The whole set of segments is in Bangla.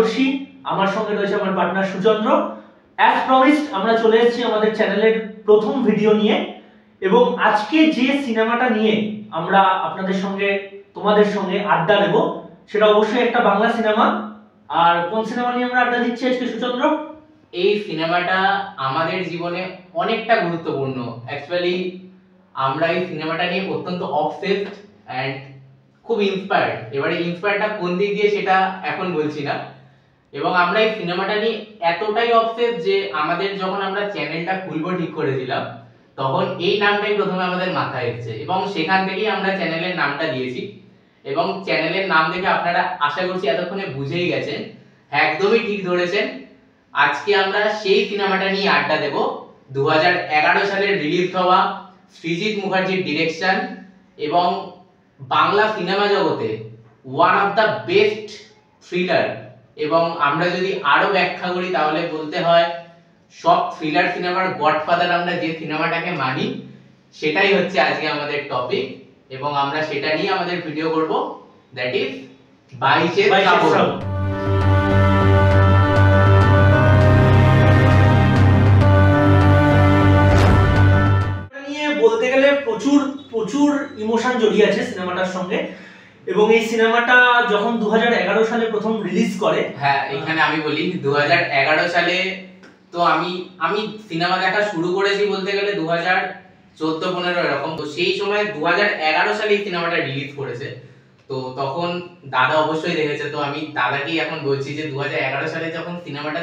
রাজর্ষি, আমার সঙ্গে রয়েছে আমার পার্টনার সুচন্দ্র। অ্যাজ প্রমিসড আমরা চলে এসেছি আমাদের চ্যানেলের প্রথম ভিডিও নিয়ে, এবং আজকে যে সিনেমাটা নিয়ে আমরা তোমাদের সঙ্গে আড্ডা দেব সেটা অবশ্যই একটা বাংলা সিনেমা। আর কোন সিনেমা নিয়ে আমরা আড্ডা দিচ্ছি আজকে সুচন্দ্র? এই সিনেমাটা আমাদের জীবনে অনেকটা গুরুত্বপূর্ণ। অ্যাকচুয়ালি আমরা এই সিনেমাটা নিয়ে অত্যন্ত অবসেসড অ্যান্ড খুব ইন্সপায়ার্ড। এবারে ইন্সপায়ারটা কোন দিক দিয়ে সেটা এখন বলছি না, এবং আমরা এই সিনেমাটা নিয়ে এতটাই অবসেসড যে আমাদের যখন আমরা চ্যানেলটা খুলবো ঠিক করেছিলাম তখন এই নামটাই প্রথমে আমাদের মাথায় এসেছে, এবং সেখান থেকেই আমরা চ্যানেলের নামটা দিয়েছি। এবং চ্যানেলের নাম দেখে আপনারা আশা করছি এতক্ষণে বুঝেই গেছেন, একদমই ঠিক ধরেছেন। আজকে আমরা সেই সিনেমাটা নিয়ে আড্ডা দেব। 2011 সালে রিলিজ হওয়া, সৃজিত মুখার্জির ডিরেকশন, এবং বাংলা সিনেমা জগতে one of the best thriller. এবং আমরা যদি আরো ব্যাখ্যা করি তাহলে বলতে হয় সব থ্রিলার সিনেমার গডফাদার আমরা যে সিনেমাটাকে মানি, সেটাই হচ্ছে আজকে আমাদের টপিক, এবং আমরা সেটা নিয়ে আমাদের ভিডিও করব, দ্যাট ইজ 22 শ্রাবণ। বলতে গেলে প্রচুর ইমোশন জড়িয়ে আছে সিনেমাটার সঙ্গে, এবং এই সিনেমাটা যখন 2011 সালে প্রথম রিলিজ করে, হ্যাঁ এখানে আমি বলি 2011 সালে তো আমি সিনেমা দেখা শুরু করেছি বলতে গেলে 2014-15 এরকম। তো সেই সময় 2011 সালে এই সিনেমাটা রিলিজ করেছে, তো তখন দাদা অবশ্যই দেখেছে। তো আমি দাদাকেই এখন বলছি যে 2011 সালে যখন সিনেমাটা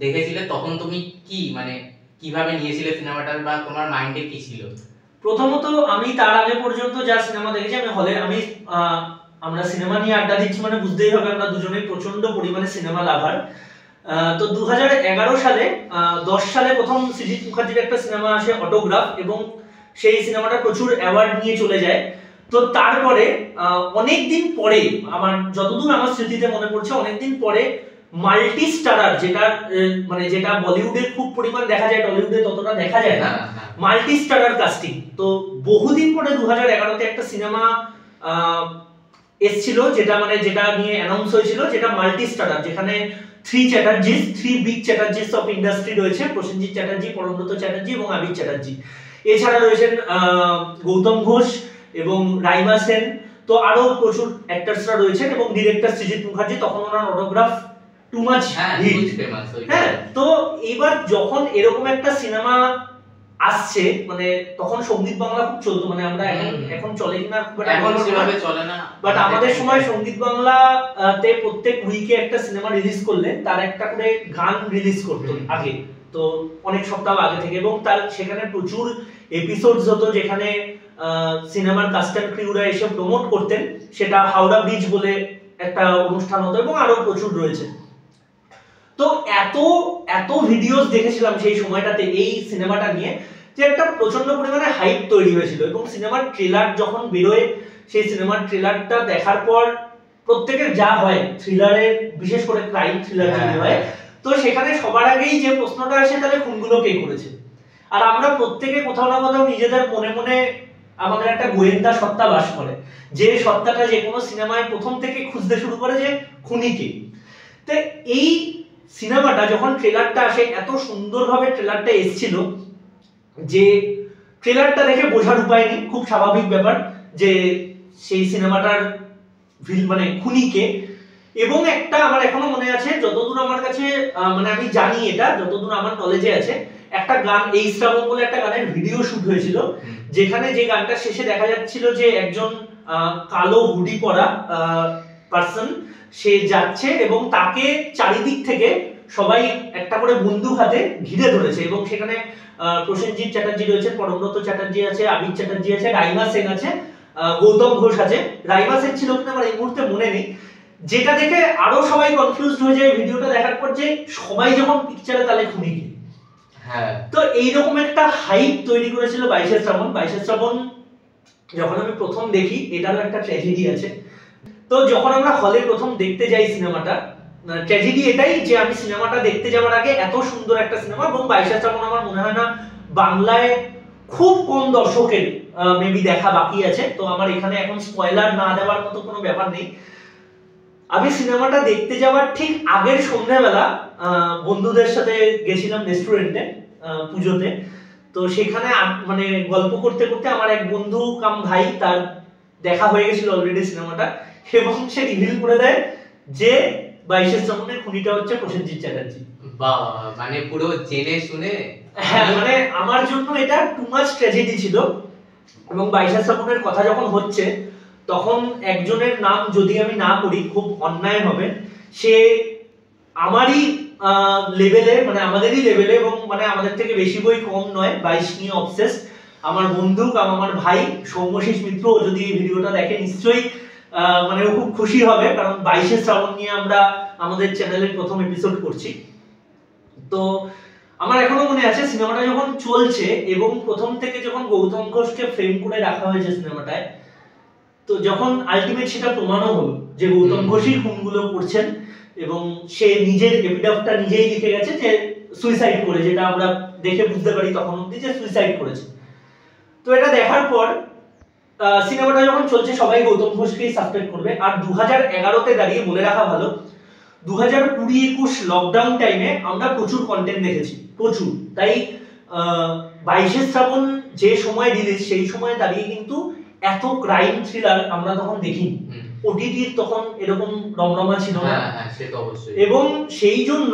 দেখেছিলে তখন তুমি কিভাবে নিয়েছিলে সিনেমাটার, বা তোমার মাইন্ডে কি ছিল? প্রথমত আমি তার আগে পর্যন্ত যা সিনেমা দেখেছি, আমি হলে আমরা সিনেমা নিয়ে আড্ডা দিচ্ছি মানে বুঝতেই হবে আমরা দুজনেই প্রচন্ড পরিমাণে সিনেমা লাভার। তো 2011 সালে 10 সালে প্রথম সৃজিত মুখার্জির একটা সিনেমা আসে অটোগ্রাফ, এবং সেই সিনেমাটা প্রচুর অ্যাওয়ার্ড নিয়ে চলে যায়। তো তারপরে অনেকদিন পরে, যতদূর আমার স্মৃতিতে মনে পড়ছে, অনেকদিন পরে মাল্টি স্টারার, যেটা বলিউডে খুব পরিমাণ দেখা যায়, টলিউডে ততটা দেখা যায় না, মাল্টি স্টারার কাস্টিং। তো বহুদিন পরে 2011-তে একটা সিনেমা এসেছিল যেটা নিয়ে অ্যানাউন্স হয়েছিল, যেটা মাল্টি স্টারার, যেখানে থ্রি বিগ চ্যাটার্জিস অফ ইন্ডাস্ট্রি রয়েছে: প্রসেনজিৎ চ্যাটার্জি, পরমব্রত চ্যাটার্জি এবং আবির চ্যাটার্জি। এছাড়া রয়েছেন গৌতম ঘোষ এবং রাইমা সেন। তো আরো প্রচুর অ্যাক্টরসরা রয়েছেন, এবং ডিরেক্টর সৃজিত মুখার্জি। তখন ওনার অটোগ্রাফ টু মাচ হিট। হ্যাঁ, তো এবার যখন এরকম একটা সিনেমা আসছে, তখন সঙ্গীত বাংলা খুব চলতো, আমরা এখন চলে কিনা এখন সেভাবে চলে না, বাট আমাদের সময় সঙ্গীত বাংলা তে প্রত্যেক উইকে একটা সিনেমা রিলিজ করলে তার একটা করে গান রিলিজ করতো আগে, তো অনেক সপ্তাহ আগে থেকে, এবং তার সেখানে প্রচুর এপিসোডস হতো যেখানে সিনেমার কাস্ট এন্ড ক্রিউরা এসে প্রমোট করতেন। সেটা হাওড়া ব্রিজ বলে একটা অনুষ্ঠান হতো, এবং আরো প্রচুর রয়েছে। তো এত ভিডিওস দেখেছিলাম সেই সময়টাতে এই সিনেমাটা নিয়ে, যে একটা প্রচন্ড পরিমাণে হাইপ তৈরি হয়েছিল। এবং সিনেমার ট্রেলার যখন বেরোয়, সেই সিনেমার ট্রেলারটা দেখার পর প্রত্যেকের যা হয়, থ্রিলারের, বিশেষ করে ক্রাইম থ্রিলার যদি হয়, তো সেখানে সবার আগেই যে প্রশ্নটা আসে, তাহলে খুনগুলো কে করেছে। আর আমরা প্রত্যেকে কোথাও না কোথাও নিজেদের মনে মনে আমাদের একটা গোয়েন্দা সত্তা বাস করে, যে সত্তাটা যে কোনো সিনেমায় প্রথম থেকে খুঁজতে শুরু করে যে খুনি কে। তো এই সিনেমাটা যখন ট্রেলারটা আসে, এত সুন্দরভাবে ট্রেলারটা এসেছিল যে ট্রেলারটা দেখে বোঝার উপায় নেই, খুব স্বাভাবিক ব্যাপার যে সেই সিনেমাটার খুনি কে। এবং একটা আমার এখনো মনে আছে, যতদূর আমার কাছে আমি জানি, এটা যতদূর আমার নলেজে আছে, একটা গান, এই শ্রাবণ বলে একটা গানের ভিডিও শুট হয়েছিল, যেখানে যে গানটা শেষে দেখা যাচ্ছিল যে একজন কালো হুডি পরা পার্সন সে যাচ্ছে, এবং তাকে চারিদিক থেকে সবাই একটা করে বন্দুক হাতে ঘিরে ধরেছে, এবং সেখানে প্রসেনজিৎ চ্যাটার্জি রয়েছে, পরমব্রত চ্যাটার্জি আছে, আবির চ্যাটার্জি আছে, রাইমা সেন আছে, গৌতম ঘোষ আছে। রাইমা সেন ছিল কিনা আমার এই মুহূর্তে মনে নেই। যেটা দেখে আরো সবাই কনফিউজড হয়ে যায় ভিডিওটা দেখার পর, যে সবাই যখন পিকচারে তাহলে খুনি কে। হ্যাঁ, তো এইরকম একটা হাইপ তৈরি করেছিল 22 শ্রাবণ। 22 শ্রাবণ যখন আমি প্রথম দেখি, এটারও একটা ট্র্যাজেডি আছে। তো যখন আমরা হলে প্রথম দেখতে যাই সিনেমাটা, ট্র্যাজেডি এটাই যে আমি সিনেমাটা দেখতে যাওয়ার আগে, এত সুন্দর একটা সিনেমা, এবং 22 শ্রাবণ আমার মনে হয় না বাংলায় খুব কম দর্শকের মেবি দেখা বাকি আছে। তো আমার এখানে এখন স্পয়লার না দেওয়ার মতো কোনো ব্যাপার নেই। আমি সিনেমাটা দেখতে যাওয়ার ঠিক আগের সন্ধ্যাবেলা বন্ধুদের সাথে গেছিলাম রেস্টুরেন্টে পুজোতে। তো সেখানে মানে গল্প করতে করতে আমার এক বন্ধু কাম ভাই, তার দেখা হয়ে গেছিল অলরেডি সিনেমাটা, এবং সে রিভিল করে দেয় যে 22 শ্রাবণের খুনিটা হচ্ছে প্রসেনজিৎ চ্যাটার্জি। বাবা, মানে পুরো জেনে শুনে। হ্যাঁ, মানে আমার জন্য এটা টু মাচ ট্র্যাজেডি ছিল। এবং 22 শ্রাবণের কথা যখন হচ্ছে তখন একজনের নাম যদি আমি না করি খুব অন্যায় হবে। সে আমারই লেভেলে, মানে আমাদেরই লেভেলে, এবং মানে আমাদের থেকে বেশি বই কম নয়, 22 নিয়ে অবসেস আমার বন্ধু আমার ভাই সৌম্যশীষ মিত্র। যদি এই ভিডিওটা দেখে নিশ্চয়ই মানে ও খুব খুশি হবে, কারণ 22 শ্রাবণ নিয়ে আমরা আমাদের চ্যানেলের প্রথম এপিসোড করছি। তো আমার এখনো মনে আছে সিনেমাটা যখন চলছে এবং প্রথম থেকে যখন গৌতম ঘোষকে ফ্রেম করে রাখা হয়েছে সিনেমাটায়, তো যখন আলটিমেট সেটা প্রমাণও হলো যে গৌতম ঘোষই খুনগুলো করছেন, এবং সে নিজের এপিডাফটা নিজেই লিখে গেছে যে সুইসাইড করে, যেটা আমরা দেখে বুঝতে পারি তখন অবধি যে সুইসাইড করেছে। তো এটা দেখার পর সিনেমাটা যখন চলছে সবাই গৌতম ঘোষকেই সাসপেক্ট করবে। আর 2011তে দাঁড়িয়ে বলে রাখা ভালো, 2020-21 লকডাউন টাইমে আমরা প্রচুর কন্টেন্ট দেখেছি, প্রচুর। তাই 22 শ্রাবণ যে সময় রিলিজ, সেই সময় দাঁড়িয়ে কিন্তু এত ক্রাইম থ্রিলার আমরা তখন দেখিনি। ওটিটির তখন এরকম রমরমা ছিল না। হ্যাঁ, সে তো অবশ্যই। এবং সেই জন্য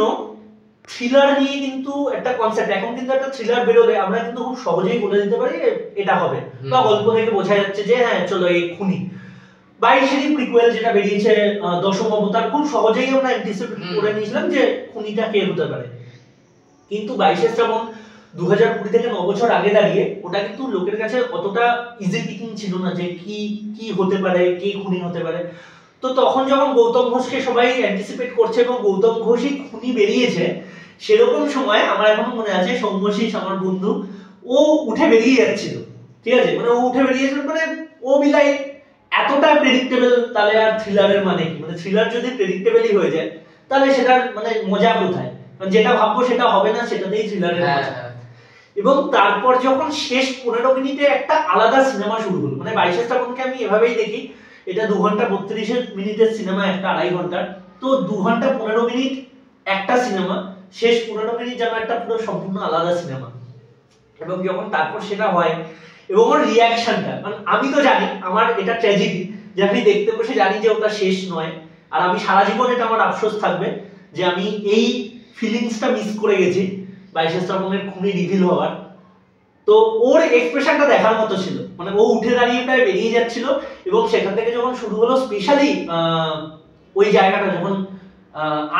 থ্রিলার নিয়ে কিন্তু একটা কনসেপ্ট, এখন কিন্তু একটা থ্রিলার বেরোলে আমরা কিন্তু খুব সহজেই বলে দিতে পারি এটা হবে, বা গল্প থেকে বোঝা যাচ্ছে যে হ্যাঁ চলো এই খুনি। 22-এরই প্রিকুয়েল যেটা বেরিয়েছে দশম অবতার, খুব সহজেই আমরা অ্যান্টিসিপেট করে নিয়েছিলাম যে খুনিটা কে হতে পারে। কিন্তু 22 শ্রাবণ 2020 থেকে 9 বছর আগে দাঁড়িয়ে ওটা কিন্তু লোকের কাছে অতটা ইজি পিকিং ছিল না যে কি কি হতে পারে, কে খুনি হতে পারে। তো তখন যখন গৌতম ঘোষকে সবাই অ্যান্টিসিপেট করছে এবং গৌতম ঘোষই খুনি বেরিয়েছে, সেরকম সময় আমার এখনো মনে আছে সৌম্যশীষ আমার বন্ধু, ও উঠে বেরিয়ে যাচ্ছিল, ঠিক আছে, মানে ও উঠে বেরিয়েছিল, মানে ও বিলাই এতটা প্রেডিক্টেবল, তাহলে আর থ্রিলারের মানে কি? মানে থ্রিলার যদি প্রেডিক্টেবলই হয়ে যায় তাহলে সেটার মানে মজা কোথায়? যেটা ভাববো সেটা হবে না, সেটাতেই থ্রিলারের মজা। এবং তারপর যখন শেষ 15 মিনিটে একটা আলাদা সিনেমা শুরু হলো, মানে 22 শ্রাবণকে আমি এভাবেই দেখি, এটা 2 ঘন্টা 32 মিনিটের সিনেমা, একটা 2.5 ঘন্টার। তো 2 ঘন্টা 15 মিনিট একটা সিনেমা, শেষ 15 মিনিট যেন একটা পুরো সম্পূর্ণ আলাদা সিনেমা। এবং যখন তারপর সেটা হয় এবং ওর রিয়াকশনটা, মানে আমি তো জানি আমার এটা ট্র্যাজেডি যে আমি দেখতে বসে জানি যে ওটা শেষ নয়, আর আমি সারা জীবন এটা আমার আফসোস থাকবে যে আমি এই ফিলিংসটা মিস করে গেছি 22 শ্রাবণের খুনি রিভিল হওয়ার। তো ওর এক্সপ্রেশনটা দেখার মতো ছিল, মানে ও উঠে দাঁড়িয়ে প্রায় বেরিয়ে যাচ্ছিল, এবং সেখান থেকে যখন শুরু হলো স্পেশালি ওই জায়গাটা যখন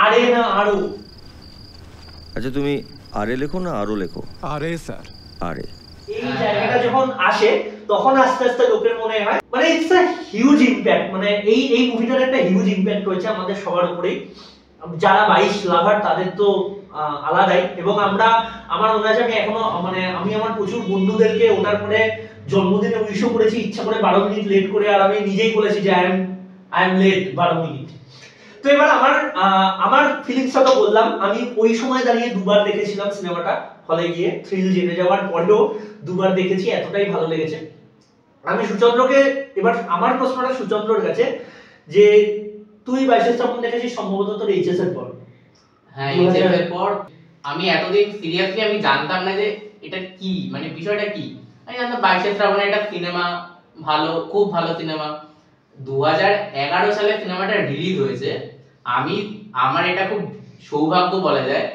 আরে না আরো, আচ্ছা তুমি আরে লেখো না আরো লেখো? আরে স্যার, আরে এই জায়গাটা যখন আসে তখন আস্তে আস্তে লোকের মনে হয় মানে ইটস আ হিউজ ইমপ্যাক্ট, মানে এই মুভিটার একটা হিউজ ইমপ্যাক্ট রয়েছে আমাদের সবার উপরেই। যারা 22 লাভার তাদের তো আলাদাই। এবং আমার মনে আছে আমি এখনো মানে আমি আমার প্রচুর বন্ধুদেরকে ওটার পরে জন্মদিনে উইশও করেছি ইচ্ছা করে 12 মিনিট লেট করে, আর আমি নিজেই বলেছি যে আই এম লেট 12 মিনিট। তো এবার আমার ফিলিংসটা তো বললাম, আমি ওই সময় দাঁড়িয়ে দুবার দেখেছিলাম সিনেমাটা হলে গিয়ে, থ্রিল জেনে যাওয়ার পরেও দুবার দেখেছি, এতটাই ভালো লেগেছে। আমি সুচন্দ্রকে, এবার আমার প্রশ্নটা সুচন্দ্রর কাছে, যে তুই 22 শ্রাবণ দেখেছিস সম্ভবত তোর এইচএস এর পর। হ্যাঁ, এইচএস এর পর। আমি এতদিন সিরিয়াসলি আমি জানতাম না যে এটা কি, মানে বিষয়টা কি। আমি জানতাম 22 শ্রাবণে একটা সিনেমা, ভালো, খুব ভালো সিনেমা। 2011 সালে সিনেমাটা রিলিজ হয়েছে। আমার এটা খুব সৌভাগ্য বলা যায়,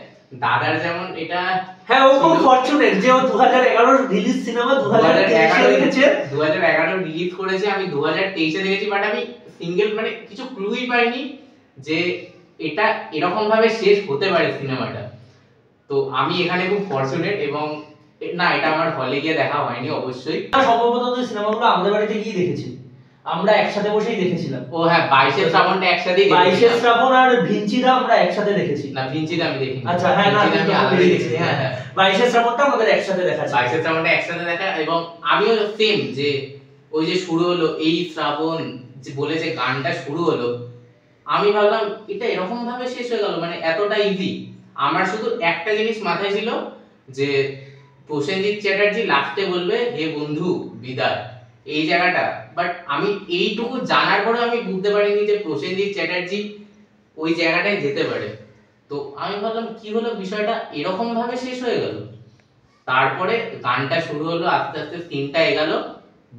দাদার যেমন এটা, হ্যাঁ ও খুব ফরচুনেট যে ও 2011 রিলিজ সিনেমা 2011 দেখেছে, 2011 রিলিজ করেছে, আমি 2023 দেখেছি। বাট আমি সিঙ্গেল মানে কিছু ক্লুই পাইনি যে এটা এরকম ভাবে শেষ হতে পারে সিনেমাটা। তো আমি এখানে খুব ফরচুনেট। এবং না, এটা আমার হলে গিয়ে দেখা হয়নি অবশ্যই। সম্ভবত তুই সিনেমাগুলো আমাদের বাড়িতে গিয়ে দেখেছিস, আমরা একসাথে বসেই দেখেছিলাম। ও হ্যাঁ, 22 শ্রাবণটা একসাথেই দেখেছি। 22 শ্রাবণ আর ভিঞ্চিদা আমরা একসাথে দেখেছি। না, ভিঞ্চিদা আমি দেখিনি। আচ্ছা হ্যাঁ, না ভিঞ্চিদা আমি আগে দেখেছি। হ্যাঁ হ্যাঁ, 22 শ্রাবণটা আমাদের একসাথে দেখা ছিল। 22 শ্রাবণটা একসাথে দেখা। এবং আমিও সেম, যে ওই যে শুরু হলো এই শ্রাবণ যে বলে যে গানটা শুরু হলো, আমি ভাবলাম এটা এরকম ভাবে শেষ হয়ে গেল, মানে এতটা ইজি। আমার শুধু একটা জিনিস মাথায় ছিল যে প্রসেনজিৎ চ্যাটার্জি লাস্টে বলবে হে বন্ধু বিদায়, এই জায়গাটা। বাট আমি এইটুকু জানার পরে আমি বুঝতে পারিনি যে প্রসেনজিৎ চ্যাটার্জি ওই জায়গাটায় যেতে পারে। তো আমি ভাবলাম কি হলো, বিষয়টা এরকম ভাবে শেষ হয়ে গেল। তারপরে গানটা শুরু হলো, আস্তে আস্তে সিনটা এগালো,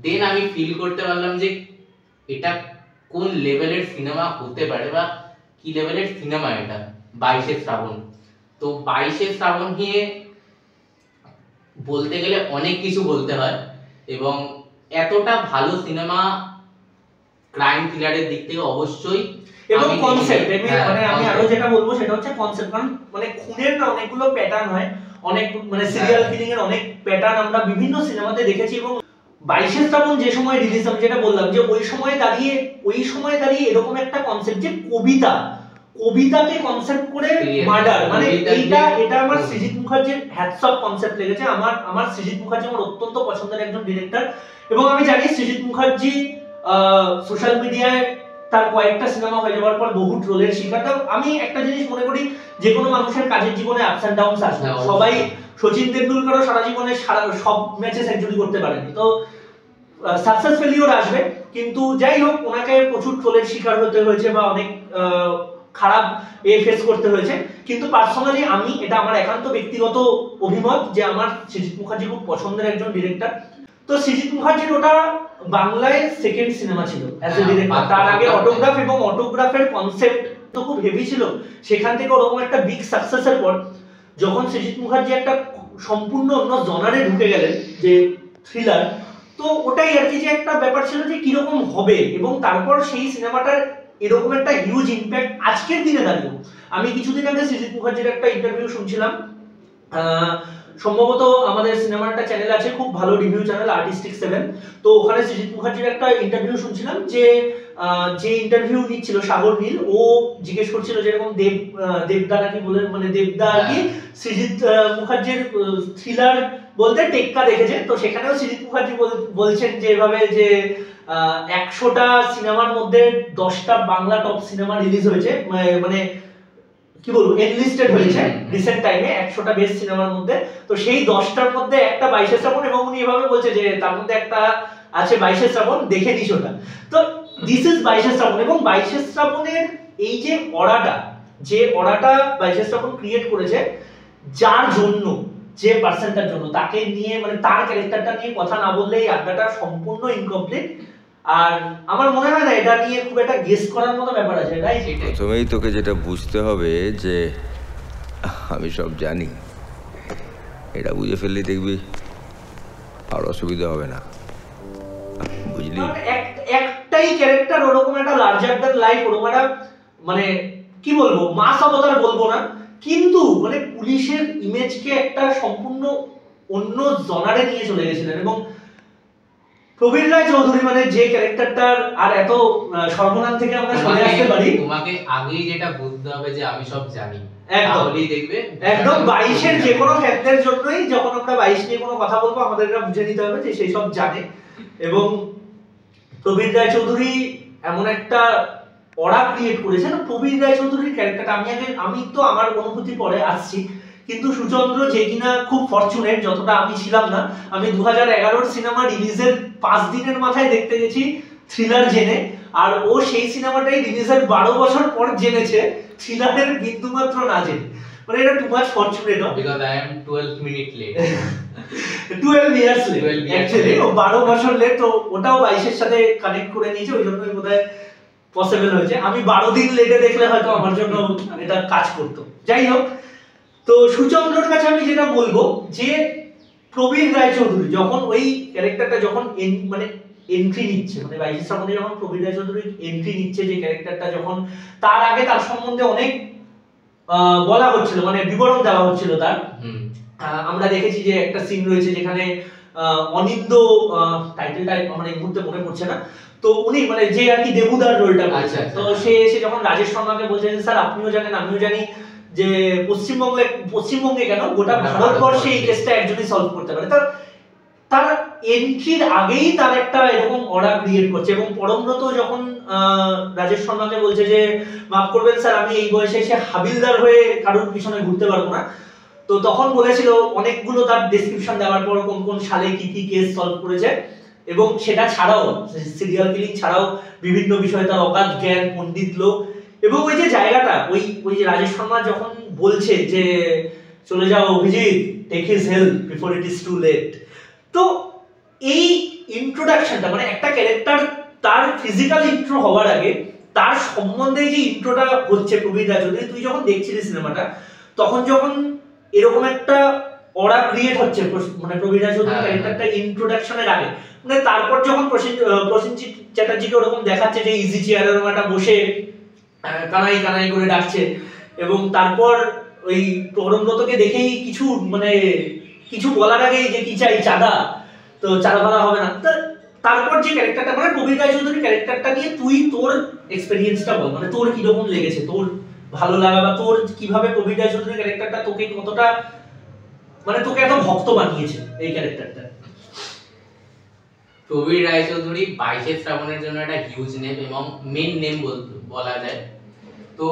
দেন আমি ফিল করতে পারলাম যে এটা কোন লেভেলের সিনেমা হতে পারে বা কি লেভেলের সিনেমা এটা। 22শে শ্রাবণ। তো 22শে শ্রাবণ নিয়ে বলতে গেলে অনেক কিছু বলতে হয়, এবং এতটা ভালো সিনেমা ক্রাইম থ্রিলারের দিক থেকে অবশ্যই। এবং কনসেপ্ট মানে আমি আরো যেটা বলবো সেটা হচ্ছে কনসেপ্ট, কারণ মানে খুনের না অনেকগুলো প্যাটার্ন হয়, অনেক মানে সিরিয়াল কিলিং এর অনেক প্যাটার্ন আমরা বিভিন্ন সিনেমাতে দেখেছি। এবং 22শে শ্রাবণ যে সময় রিলিজ, আমি যেটা বললাম যে ওই সময় দাঁড়িয়ে এরকম একটা কনসেপ্ট যে কবিতাকে কনসেপ্ট করে মার্ডার, মানে এটা আমার সৃজিত মুখার্জির হ্যাটস অফ কনসেপ্ট লেগেছে। আমার সৃজিত মুখার্জি আমার অত্যন্ত পছন্দের একজন ডিরেক্টর, এবং আমি জানি সৃজিত মুখার্জি সোশ্যাল মিডিয়ায় তার কয়েকটা সিনেমা হয়ে যাওয়ার পর বহু ট্রোলের শিকার। আমি একটা জিনিস মনে করি, যে কোনো মানুষের কাজের জীবনে আপস এন্ড ডাউনস আসবে। সবাই সচিন তেন্ডুলকরও সারা জীবনে সব ম্যাচে সেঞ্চুরি করতে পারেনি, তো সাকসেস ফেলিওর আসবে। কিন্তু যাই হোক, ওনাকে প্রচুর ট্রোলের শিকার হতে হয়েছে বা অনেক খারাপ ফেস করতে হয়েছে। কিন্তু পার্সোনালি এটা আমার একান্ত ব্যক্তিগত অভিমত যে আমার সৃজিত মুখার্জি খুব পছন্দের একজন ডিরেক্টর। তো সৃজিত মুখার্জির ওটা বাংলায় সেকেন্ড সিনেমা ছিল অ্যাজ এ ডিরেক্টর। তার আগে অটোগ্রাফ, এবং অটোগ্রাফের কনসেপ্ট তো খুব হেভি ছিল। সেখান থেকে ওরকম একটা বিগ সাকসেসের পর যখন সৃজিত মুখার্জি একটা সম্পূর্ণ অন্য জনারে ঢুকে গেলেন যে থ্রিলার, তো ওটাই আর কি যে একটা ব্যাপার ছিল যে কিরকম হবে। এবং তারপর সেই সিনেমাটার এরকম একটা হিউজ ইম্প্যাক্ট আজকের দিনে দাঁড়িয়ে। আমি কিছুদিন আগে সৃজিত মুখার্জির একটা ইন্টারভিউ শুনছিলাম, সম্ভবত আমাদের সিনেমার একটা চ্যানেল আছে, খুব ভালো রিভিউ চ্যানেল আর্টিস্টিক 7। তো ওখানে সৃজিত মুখার্জির একটা ইন্টারভিউ শুনছিলাম, যে ইন্টারভিউ নিচ্ছিল সাগর নীল, ও জিজ্ঞেস করছিল যেরকম দেবদা নাকি বলে, মানে দেবদা আর কি সৃজিত মুখার্জির থ্রিলার বলতে টেক্কা দেখেছে। তো সেখানেও সৃজিত মুখার্জি বলছেন যে এভাবে যে 100টা সিনেমার মধ্যে 10টা বাংলা টপ সিনেমা রিলিজ হয়েছে, মানে কি বলবো এনলিস্টেড হয়েছে রিসেন্ট টাইমে 100টা বেস্ট সিনেমার মধ্যে। তো সেই 10টার মধ্যে একটা 22শে শ্রাবণ, এবং উনি এভাবে বলছে যে তার মধ্যে একটা আছে 22শে শ্রাবণ, দেখে নিস ওটা। তো দিস ইজ 22শে শ্রাবণ। এবং 22শে শ্রাবণের এই যে অরাটা 22শে শ্রাবণ ক্রিয়েট করেছে, যার জন্য, যে পার্সনটার জন্য, তাকে নিয়ে মানে তার ক্যারেক্টারটা নিয়ে কথা না বললে এই আড্ডাটা সম্পূর্ণ ইনকমপ্লিট। আর আমার মনে হয় না এটা নিয়ে খুব একটা গেস করার মতো ব্যাপার আছে, রাইট? প্রথমেই তোকে যেটা বুঝতে হবে যে আমি সব জানি, এটা বুঝে ফেললে দেখবি আর অসুবিধা হবে না, বুঝলি? একটাই ক্যারেক্টার ওরকম একটা লার্জার দ্যান লাইফ, ওরকম একটা মানে কি বলবো মাস অবতার বলবো না, কিন্তু মানে পুলিশের ইমেজকে একটা সম্পূর্ণ অন্য জনারে নিয়ে চলে গেছিলেন। এবং প্রবীর রায় চৌধুরী মানে যে ক্যারেক্টারটার আর এত সর্বনাম থেকে আমরা সরে আসতে পারি। তোমাকে আগেই যেটা বুঝতে হবে যে আমি সব জানি, তাহলেই দেখবে একদম 22-এর যে কোনো ফ্যাক্টর জন্যই যখন আমরা 22 নিয়ে কোনো কথা বলবো আমাদের এটা বুঝে নিতে হবে যে সেই সব জানে। এবং প্রবীর রায় চৌধুরী এমন একটা অরা ক্রিয়েট করেছেন। প্রবীর রায় চৌধুরীর ক্যারেক্টারটা আমি তো আমার অনুভূতি পরে আসছি, কিন্তু সুচন্দ্র যে কিনা খুব ফরচুনেট, যতটা আমি ছিলাম না। আমি 2011-র সিনেমা রিলিজের 5 দিনের মাথায় দেখতে গেছি থ্রিলার জেনে, আর ও সেই সিনেমাটাই রিলিজের 12 বছর পর জেনেছে থ্রিলারের বিন্দুমাত্র না জেনে। মানে এটা too much fortunate, because I am 12 minute late 12 years late actually, ও 12 বছর লেট। তো ওটাও 22-এর সাথে কানেক্ট করে নিয়েছে, ওই জন্যই বোধহয় পসিবল হয়েছে। আমি 12 দিন লেটে দেখলে হয়তো আমার জন্য এটা কাজ করতো। যাই হোক, তো সুচন্দ্রর কাছে আমি যেটা বলবো যে প্রবীর রায় চৌধুরী যখন ওই ক্যারেক্টারটা যখন মানে এন্ট্রি নিচ্ছে, মানে 22শে শ্রাবণে যখন প্রবীর রায় চৌধুরী এন্ট্রি নিচ্ছে, যে ক্যারেক্টারটা যখন তার আগে তার সম্বন্ধে অনেক বলা হচ্ছিল, মানে বিবরণ দেওয়া হচ্ছিল তার। আমরা দেখেছি যে একটা সিন রয়েছে যেখানে অনিন্দ, টাইটেলটা আমার এই মুহূর্তে মনে পড়ছে না, তো উনি মানে যে আর কি দেবুদার রোলটা করছে, তো সে এসে যখন রাজেশ শর্মাকে বলছে যে স্যার আপনিও জানেন আমিও জানি যে পশ্চিমবঙ্গে কেন গোটা ভারতবর্ষে এই কেসটা একজনই সলভ করতে পারে। তার এন্ট্রির আগেই তার একটা এরকম অর্ডার ক্রিয়েট করছে। এবং পরমব্রত যখন রাজেশ শর্মাকে বলছে যে মাফ করবেন স্যার আমি এই বয়সে এসে হাবিলদার হয়ে কারোর পিছনে ঘুরতে পারবো না, তো তখন বলেছিল অনেকগুলো তার ডেসক্রিপশন দেওয়ার পর কোন কোন সালে কি কি কেস সলভ করেছে, এবং সেটা ছাড়াও সিরিয়াল কিলিং ছাড়াও বিভিন্ন বিষয়ে তার অগাধ জ্ঞান, পণ্ডিত লোক, এবং ওই যে জায়গাটা ওই যে রাজেশ শর্মা যখন বলছে যে চলে যাও Abhijit, take his help before it is too late. তো এই ইন্ট্রোডাকশনটা মানে একটা ক্যারেক্টার তার ফিজিক্যাল ইন্ট্রো হওয়ার আগে তার সম্বন্ধে যে ইন্ট্রোটা হচ্ছে প্রবীর রায়চৌধুরী, তুই যখন দেখছিলি সিনেমাটা তখন যখন এরকম একটা অরা ক্রিয়েট হচ্ছে মানে প্রবীর রায়চৌধুরী ক্যারেক্টারটা ইন্ট্রোডাকশনের আগে, মানে তারপর যখন প্রসেনজিৎ চ্যাটার্জিকে ওরকম দেখাচ্ছে যে ইজি চেয়ারের একটা বসে কানাই কানাই করে ডাকছে, এবং তারপর ওই পরমব্রতকে দেখেই কিছু মানে কিছু বলার আগে যে কি চাই চাঁদা, তো চাঁদা বলা হবে না। তারপর যে ক্যারেক্টারটা মানে প্রবীর রায়চৌধুরীর ক্যারেক্টারটা নিয়ে তুই তোর এক্সপেরিয়েন্সটা বল, মানে তোর কিরকম লেগেছে, তোর ভালো লাগা বা তোর কিভাবে প্রবীর রায়চৌধুরীর ক্যারেক্টারটা তোকে কতটা মানে তোকে এত ভক্ত বানিয়েছে এই ক্যারেক্টারটা। প্রবীর রায়চৌধুরী 22 শ্রাবণের জন্য একটা হিউজ নেম এবং মেন নেম বলা যায়। তো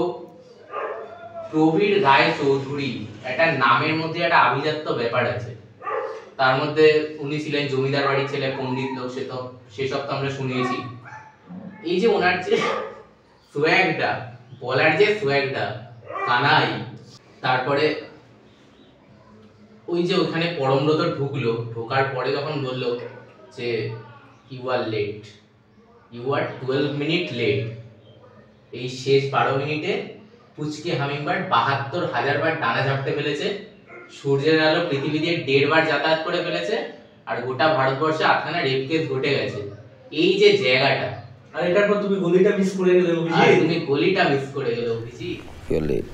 প্রবীর রায়চৌধুরী একটা নামের মধ্যে একটা আভিজাত্য ব্যাপার আছে। তার মধ্যে উনি ছিলেন জমিদার বাড়ির ছেলে, পণ্ডিত লোক, সেসব তো আমরা শুনিয়েছি। এই যে ওনার যে সোয়াগটা, বলার যে সোয়াগটা, কানাই, তারপরে ওই যে ওখানে পরমব্রত ঢুকলো, ঢোকার পরে যখন বললো যে you are late, you are 12 minute late, এই শেষ 12 মিনিটে পুচকে হামিংবার্ড 72,000 বার ডানা ঝাপটে ফেলেছে, সূর্যের আলো পৃথিবী দিয়ে 1.5 বার যাতায়াত করে ফেলেছে, আর গোটা ভারতবর্ষে 8খানা রেপ কেস ঘটে গেছে। এই যে জায়গাটা, আর এটার পর তুমি গলিটা মিস করে গেলে অভিজিৎ, তুমি গলিটা মিস করে গেলে অভিজিৎ। You are late.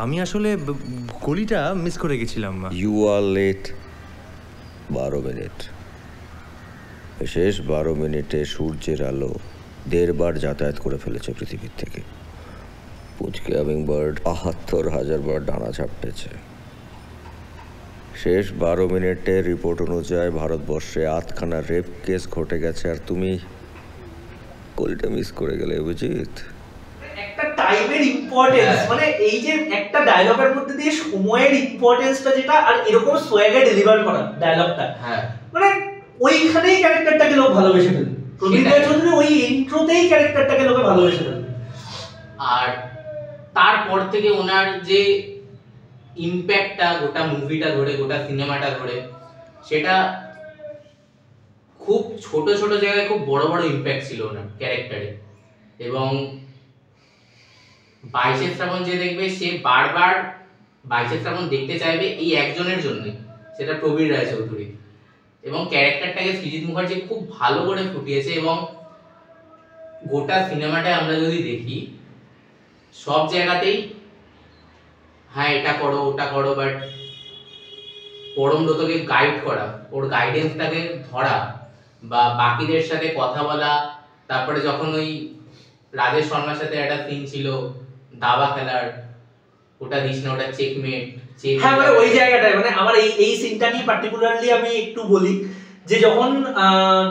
আমি আসলে গলিটা মিস করে গেছিলাম। You are late 12 minute. শেষ 12 মিনিটে সূর্যের আলো 1.5 বার যাতায়াত করে ফেলেছে পৃথিবীর থেকে। পুচকে হামিংবার্ড 72,000 বার ডানা ঝাপটেছে। শেষ 12 মিনিটে রিপোর্ট অনুযায়ী ভারতবর্ষে 8খানা রেপ কেস ঘটে গেছে, আর তুমি গলিটা মিস করে গেলে অভিজিৎ। একটা টাইমের ইম্পর্টেন্স, মানে এই যে একটা ডায়লগের মধ্যে দিয়ে সময়ের ইম্পর্টেন্সটা যেটা, আর এরকম সোয়াগে ডেলিভার করা ডায়লগটা, মানে ওইখানেই ক্যারেক্টারটাকে লোক ভালোবেসে ফেলে। প্রবীর রায়চৌধুরী ওই ইন্ট্রোতেই ক্যারেক্টারটাকে লোকে ভালোবেসে ফেলে। আর তারপর থেকে ওনার যে ইমপ্যাক্টটা গোটা মুভিটা ধরে, গোটা সিনেমাটা ধরে, সেটা খুব ছোট ছোট জায়গায় খুব বড় বড় ইমপ্যাক্ট ছিল ওনার ক্যারেক্টারে। এবং 22 শ্রাবণ যে দেখবে সে বারবার 22 শ্রাবণ দেখতে চাইবে এই একজনের জন্য, সেটা প্রবীর রায়চৌধুরী। এবং ক্যারেক্টারটাকে সৃজিত মুখার্জি খুব ভালো করে ফুটিয়েছে। এবং গোটা সিনেমাটায় আমরা যদি দেখি সব জায়গাতেই হ্যাঁ এটা করো ওটা করো, বাট পরমব্রতকে গাইড করা, ওর গাইডেন্সটাকে ধরা, বা বাকিদের সাথে কথা বলা। তারপরে যখন ওই রাজেশ শর্মার সাথে একটা সিন ছিল দাবা খেলার, ওটা দিস না, ওটা চেকমেট। হ্যাঁ, মানে ওই জায়গাটায় মানে আমার এই সিনটা নিয়ে পার্টিকুলারলি আমি একটু বলি যে যখন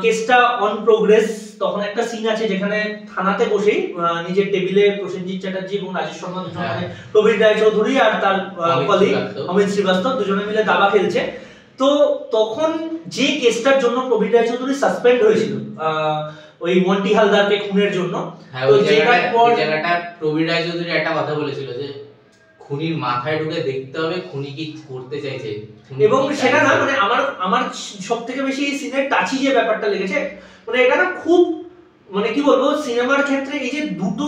কেসটা অন প্রোগ্রেস, তখন একটা সিন আছে যেখানে থানাতে বসেই নিজের টেবিলে প্রসেনজিৎ চ্যাটার্জি এবং রাজেশ শর্মা দুজন, মানে প্রবীর রায়চৌধুরী আর তার কলিগ অমিত শ্রীবাস্তব দুজনে মিলে দাবা খেলছে। তো তখন যে কেসটার জন্য প্রবীর রায়চৌধুরী সাসপেন্ড হয়েছিল ওই মন্টি হালদারকে খুনের জন্য, তো জায়গাটা প্রবীর রায়চৌধুরী একটা কথা বলেছিল যে খুনির মাথায় ঢুকে দেখতে হবে খুনি কি করতে চাইছে। এবং সেটা না মানে আমার সবথেকে বেশি এই সিনের টাচি যে ব্যাপারটা লেগেছে, মানে এটা না খুব মানে কি বলবো, সিনেমার ক্ষেত্রে এই যে দুটো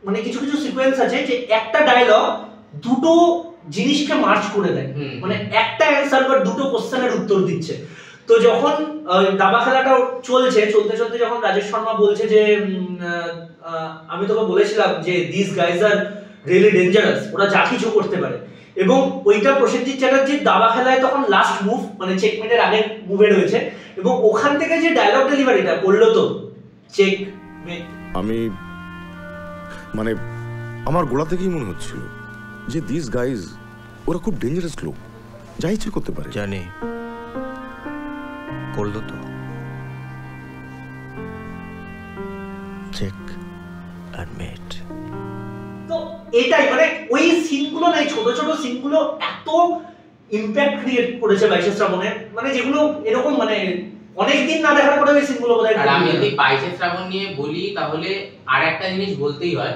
মানে কিছু কিছু সিকোয়েন্স আছে যে একটা ডায়লগ দুটো জিনিসকে মার্চ করে দেয়, মানে একটা অ্যানসার বা দুটো কোশ্চেনের উত্তর দিচ্ছে। তো যখন দাবা খেলাটা চলছে, চলতে চলতে যখন রাজেশ শর্মা বলছে যে আমি তোকে বলেছিলাম যে this guys are really dangerous, ওরা যা কিছু করতে পারে, এবং ওইটা প্রসেনজিৎ চ্যাটার্জির দাবা খেলায় তখন লাস্ট মুভ মানে চেকমেটের আগের মুভে রয়েছে, এবং ওখান থেকে যে ডায়লগ ডেলিভারিটা করলো তো চেকমেট, আমি মানে আমার গোড়া থেকেই মনে হচ্ছিল যে দিস গাইজ ওরা খুব ডেঞ্জারাস লোক, যা ইচ্ছে করতে পারে। জানি করলো তো চেক আর মেট। তো এটাই মানে ওই সিনগুলো নাই, ছোট ছোট সিনগুলো এত ইমপ্যাক্ট ক্রিয়েট করেছে 22 শ্রাবণে, মানে যেগুলো এরকম মানে অনেকদিন না দেখার পরে ওই সিনগুলো বোধহয়। আর আমি যদি বাইশে শ্রাবণ নিয়ে বলি তাহলে আর একটা জিনিস বলতেই হয়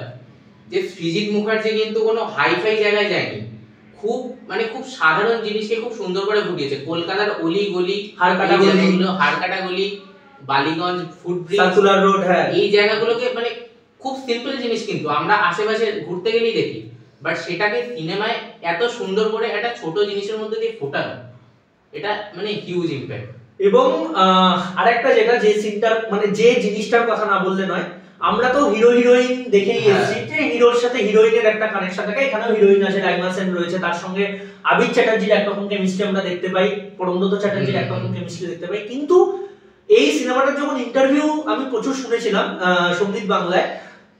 যে সৃজিত মুখার্জি কিন্তু কোনো হাইফাই জায়গায় যায়নি, খুব মানে খুব সাধারণ জিনিসকে খুব সুন্দর করে ফুটিয়েছে। কলকাতার অলি গলি, হাড়কাটা গলি, বালিগঞ্জ ফুটব্রিজ, সার্কুলার রোড, হ্যাঁ এই জায়গাগুলোকে মানে খুব সিম্পল জিনিস কিন্তু আমরা আশেপাশে ঘুরতে গেলেই দেখি, বাট সেটাকে সিনেমায় এত সুন্দর করে একটা ছোট জিনিসের মধ্যে দিয়ে ফোটানো, এটা মানে হিউজ ইমপ্যাক্ট। এবং আরেকটা যেটা যে সিনটার মানে যে জিনিসটার কথা না বললে নয়, আমরা তো হিরো হিরোইন দেখেই এসেছি যে হিরোর সাথে হিরোইনের একটা কানেকশন থাকে, এখানেও হিরোইন আছে, রাইমা সেন রয়েছে, তার সঙ্গে আবির চ্যাটার্জির একরকম কেমিস্ট্রি আমরা দেখতে পাই, পরমব্রত চ্যাটার্জির একরকম কেমিস্ট্রি দেখতে পাই। কিন্তু এই সিনেমাটার যখন ইন্টারভিউ আমি প্রচুর শুনেছিলাম সঙ্গীত বাংলায়,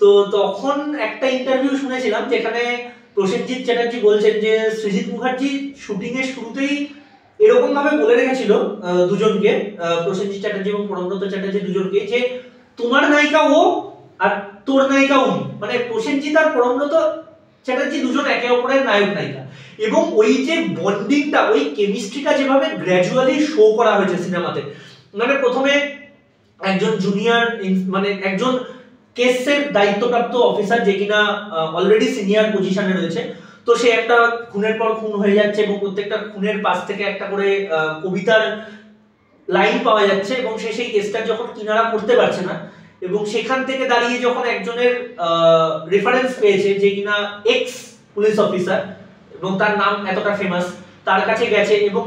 তো তখন একটা ইন্টারভিউ শুনেছিলাম যেখানে প্রসেনজিৎ চ্যাটার্জি বলছেন যে সৃজিত মুখার্জি শুটিং এর শুরুতেই এরকম ভাবে বলে রেখেছিল দুজনকে, প্রসেনজিৎ চ্যাটার্জি এবং পরমব্রত চ্যাটার্জি দুজনকে, যে তোমার নায়িকা ও আর তোর নায়িকা উনি, মানে প্রসেনজিৎ আর পরমব্রত চ্যাটার্জি দুজন একে অপরের নায়ক নায়িকা। এবং ওই যে বন্ডিংটা, ওই কেমিস্ট্রিটা যেভাবে গ্র্যাজুয়ালি শো করা হয়েছে সিনেমাতে, মানে প্রথমে একজন জুনিয়র মানে একজন কেসের দায়িত্বপ্রাপ্ত অফিসার যে কিনা অলরেডি সিনিয়র পজিশনে রয়েছে, তো সে একটা খুনের পর খুন হয়ে যাচ্ছে এবং প্রত্যেকটা খুনের পাশ থেকে একটা করে কবিতার লাইন পাওয়া যাচ্ছে এবং সে সেই কেসটা যখন কিনারা করতে পারছে না এবং সেখান থেকে দাঁড়িয়ে যখন একজনের রেফারেন্স পেয়েছে যে কিনা এক্স পুলিশ অফিসার এবং তার নাম এতটা ফেমাস, তার কাছে গেছে এবং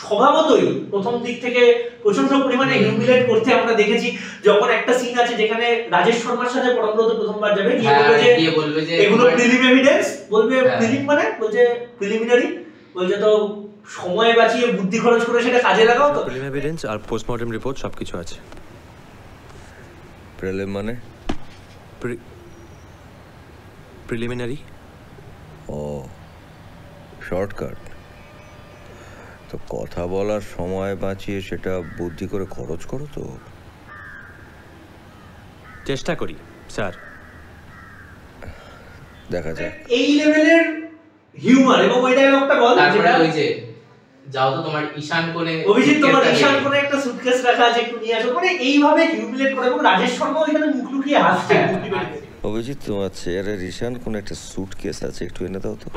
স্বভাবতই প্রথম দিক থেকে প্রচন্ড পরিমাণে হিউমিলেট করতে আমরা দেখেছি। যখন একটা সিন আছে যেখানে রাজেশ শর্মার সাথে পরমব্রত প্রথমবার যাবে, গিয়ে বলবে যে এগুলো প্রিলিম এভিডেন্স, বলবে প্রিলিম মানে বলছে প্রিলিমিনারি, বলছে তো সময় বাঁচিয়ে বুদ্ধি খরচ করে সেটা কাজে লাগাও, তো প্রিলিম এভিডেন্স আর পোস্টমর্টেম রিপোর্ট সবকিছু আছে। প্রিলিম মানে প্রিলিমিনারি। ও শর্টকাট, তো কথা বলার সময় বাঁচিয়ে সেটা বুদ্ধি করে খরচ করো তো। চেষ্টা করি স্যার, দেখা যাক। এই লেভেলের হিউমার এবং ওই ডায়লগটা বল, তারপরে ওই যে যাও তো তোমার ঈশান কোণে, অভিজিৎ তোমার ঈশান কোণে একটা সুটকেস রাখা আছে, একটু নিয়ে আসো, মানে এইভাবে হিউমিলেট করে এবং রাজেশ শর্মা ওইখানে মুখ লুকিয়ে হাসছে। অভিজিৎ তোমার চেয়ারে ঈশান কোণে একটা সুটকেস আছে, একটু এনে দাও তো।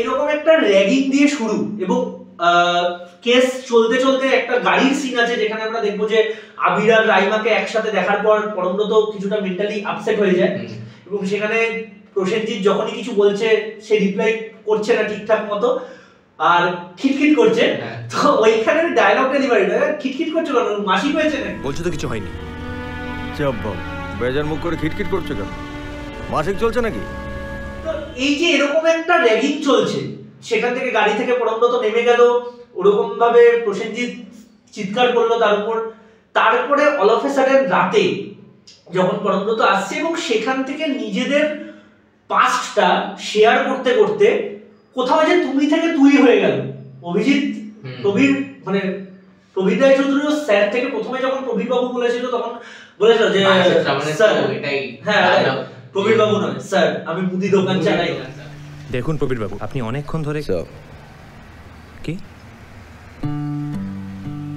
এরকম একটা র্যাগিং দিয়ে শুরু এবং কেস চলতে চলতে একটা গাড়ির সিন আছে যেখানে আমরা দেখবো যে আবির আর রাইমাকে একসাথে দেখার পর পরমব্রত কিছুটা মেন্টালি আপসেট হয়ে যায় এবং সেখানে প্রসেনজিৎ যখনই কিছু বলছে সে রিপ্লাই করছে না ঠিকঠাক মতো আর খিটখিট করছে, তো ওইখানে ডায়লগ ডেলিভারিটা খিটখিট করছে কেন, মাসি হয়েছে নাকি? বলছো তো কিছু হয়নি। চুপ বাবু, বেজার মুখ করে খিটখিট করছো কেন? মাসিক চলছে নাকি? তো এই যে এরকম একটা র্যাগিং চলছে, সেখান থেকে গাড়ি থেকে পরমব্রত নেমে গেল, ওরকম ভাবে প্রসেনজিৎ চিৎকার করলো তার উপর, তারপরে অল অফ এ সাডেন রাতে যখন পরমব্রত আসছে এবং সেখান থেকে নিজেদের পাস্টটা শেয়ার করতে করতে কোথাও যে তুমি থেকে তুই হয়ে গেল। অভিজিৎ প্রবীর মানে প্রবীর রায় চৌধুরী স্যার থেকে প্রথমে যখন প্রবীর বাবু বলেছিল তখন বলেছিল যে স্যার এটাই, হ্যাঁ প্রবীর বাবু নয় স্যার, আমি মুদি দোকান চালাই। দেখুন প্রবীর বাবু, আপনি অনেকক্ষণ ধরে কি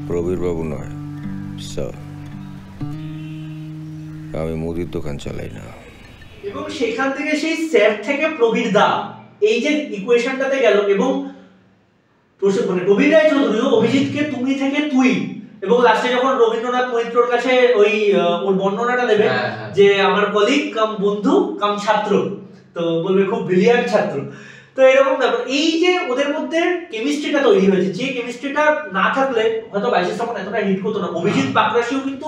প্রবীর বাবু নয় স্যার, আমি মুদির দোকান চালাই না। এবং সেখান থেকে সেই স্যার থেকে প্রবীর দা এই যে ইকুয়েশনটাতে গেল এবং মানে প্রবীর রায় চৌধুরী অভিজিৎকে তুমি থেকে তুই এবং লাস্টে যখন রবীন্দ্রনাথ মৈত্রর কাছে ওই ওর বর্ণনাটা দেবে যে আমার কলিগ কাম বন্ধু কাম ছাত্র, তো বলবে খুব ব্রিলিয়ান্ট ছাত্র, তো এরকম ব্যাপার, এই যে ওদের মধ্যে কেমিস্ট্রিটা তৈরি হয়েছে, যে কেমিস্ট্রিটা না থাকলে হয়তো বাইশের তখন এতটা হিট করতো না। অভিজিৎ পাকরাশিও কিন্তু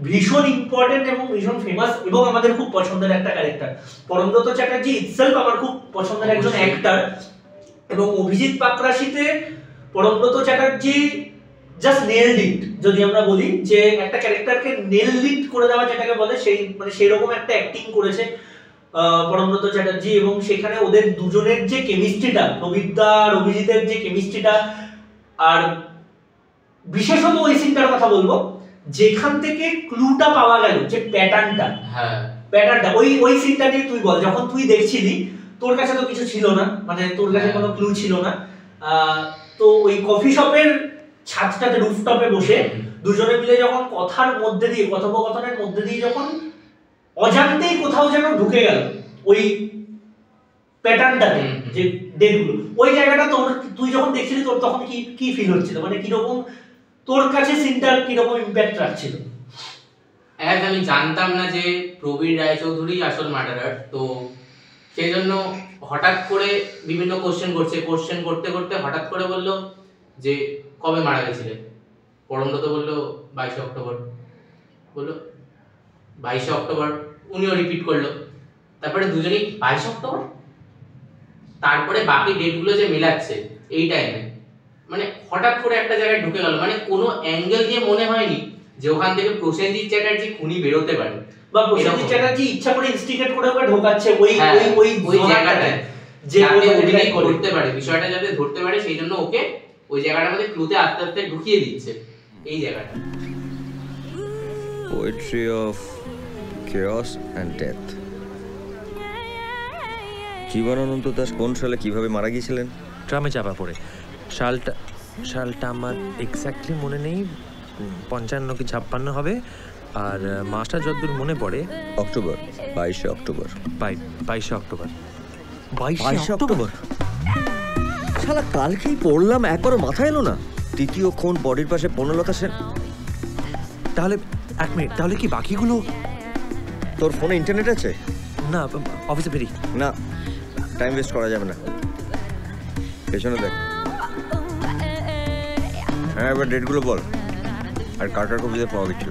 ভীষণ ইম্পর্টেন্ট এবং ভীষণ ফেমাস এবং আমাদের খুব পছন্দের একটা ক্যারেক্টার। পরমব্রত চ্যাটার্জি ইটসেলফ আমার খুব পছন্দের একজন অ্যাক্টর, এবং অভিজিৎ পাকরাশিতে পরমব্রত চ্যাটার্জি জাস্ট নেলড ইট। যদি আমরা বলি যে একটা ক্যারেক্টারকে নেলড ইট করে দেওয়া যেটাকে বলে, সেই মানে সেই রকম একটা অ্যাক্টিং করেছে পরমব্রত চ্যাটার্জি। এবং সেখানে ওদের দুজনের যে কেমিস্ট্রিটা, প্রবীরদা আর অভিজিতের যে কেমিস্ট্রিটা, আর বিশেষত ওই সিনটার কথা বলবো যেখান থেকে ক্লুটা পাওয়া গেল, যে প্যাটার্নটা, প্যাটার্নটা ওই সিনটা নিয়ে তুই বল। যখন তুই দেখছিলি তোর কাছে তো কিছু ছিল না, মানে তোর কাছে কোনো ক্লু ছিল না, তো ওই কফি শপের ছাদটাতে রুফটপে বসে দুজনে মিলে যখন কথার মধ্যে দিয়ে, কথোপকথনের মধ্যে দিয়ে যখন অজান্তেই কোথাও যেন ঢুকে গেল ওই প্যাটার্নটাতে, যে ডেটগুলো, ওই জায়গাটা তোর, তুই যখন দেখছিলি তোর তখন কি ফিল হচ্ছিল, মানে কিরকম তোর কাছে সিনটার কিরকম ইম্প্যাক্ট রাখছিল? আমি জানতাম না যে প্রবীর রায়চৌধুরী আসল মার্ডারার, তো সেই জন্য হঠাৎ করে বিভিন্ন কোশ্চেন করতে করতে হঠাৎ করে বললো যে কবে মারা গেছিলে। পরমব্রত বললো 22 অক্টোবর, বললো 22 অক্টোবর, উনিও রিপিট করলো, তারপরে দুজনেই 22 অক্টোবর, তারপরে বাকি ডেটগুলো যে মেলাচ্ছে এই টাইমে, মানে হঠাৎ করে একটা জায়গায় ঢুকে গেল, মানে কোনো অ্যাঙ্গেল দিয়ে মনে হয়নি যে ওখান থেকে প্রসেনজিৎ চ্যাটার্জি খুনি বেরোতে পারে, বা প্রসেনজিৎ চ্যাটার্জি ইচ্ছা করে ইনস্টিগেট করে ওকে ঢোকাচ্ছে ওই জায়গাটায়, যে ওকে ধরতে পারে, বিষয়টা যাতে ধরতে পারে, সেই জন্য ওকে ওই জায়গাটার মধ্যে ক্লুতে আস্তে আস্তে ঢুকিয়ে দিচ্ছে এই জায়গাটা। Poetry of chaos and death। Jibanananda Das কোন সালে কিভাবে মারা গিয়েছিলেন? ট্রামে চাপা পড়ে। সালটা আমার এক্স্যাক্টলি মনে নেই, 55 কি 56 হবে। আর মাসটা যতদূর মনে পড়ে অক্টোবর, 22 অক্টোবর। 22 অক্টোবর। 22 অক্টোবর শালা কালকেই পড়লাম, একবারও মাথায় এলো না। তৃতীয় খুন, বডির পাশে বনলতা সেন। তাহলে 1 মিনিট, তাহলে কি বাকিগুলো? তোর ফোনে ইন্টারনেট আছে? না, অফিসে ফেরি। না, টাইম ওয়েস্ট করা যাবে না। পেছনে দেখ। হ্যাঁ, এবার ডেটগুলো বল। আর কার্টার কপিতে পাওয়া গেছিল।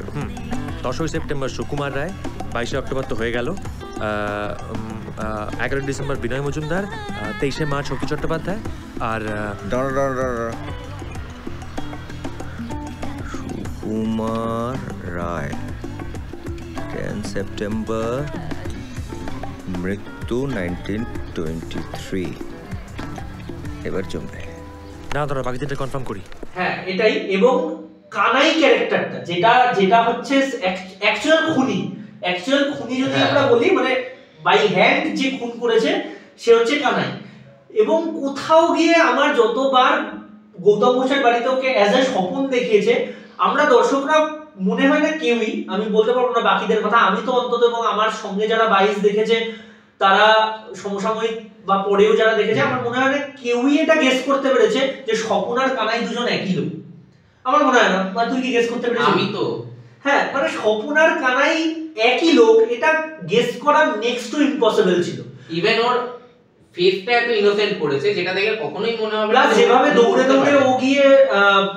10 সেপ্টেম্বর সুকুমার রায়, 22 অক্টোবর তো হয়ে গেল, 11 ডিসেম্বর বিনয় মজুমদার, 23 মার্চ হকি চট্টোপাধ্যায়, আর সুকুমার রায় 10 সেপ্টেম্বর, মৃত্যু 1923। এবার জমবে না, ধরো বাকি দিনটা কনফার্ম করি। হ্যাঁ এটাই। এবং কানাই ক্যারেক্টারটা যেটা হচ্ছে অ্যাকচুয়াল খুনি যদি আমরা বলি, মানে বাই হ্যান্ড যে খুন করেছে সে হচ্ছে কানাই। এবং কোথাও গিয়ে আমার যতবার গৌতম ঘোষের বাড়িতে ওকে অ্যাজ এ স্বপন দেখিয়েছে, আমরা দর্শকরা মনে হয় না কেউই, আমি বলতে পারবো না বাকিদের কথা, আমি তো অন্তত এবং আমার সঙ্গে যারা 22 দেখেছে তারা সমসাময়িক বা পরেও যারা দেখেছে, আমার মনে হয় না কেউই এটা গেস করতে পেরেছে যে স্বপন আর কানাই দুজন একই লোক। আমার মনে হয় না। তুই কি গেস করতে পেরেছিস? আমি তো হ্যাঁ, মানে স্বপন আর কানাই একই লোক, এটা গেস করা নেক্সট টু ইম্পসিবল ছিল। ইভেন ওর ফেসটা এত ইনোসেন্ট করেছে যেটা দেখে কখনোই মনে হবে না। যেভাবে দৌড়ে দৌড়ে ও গিয়ে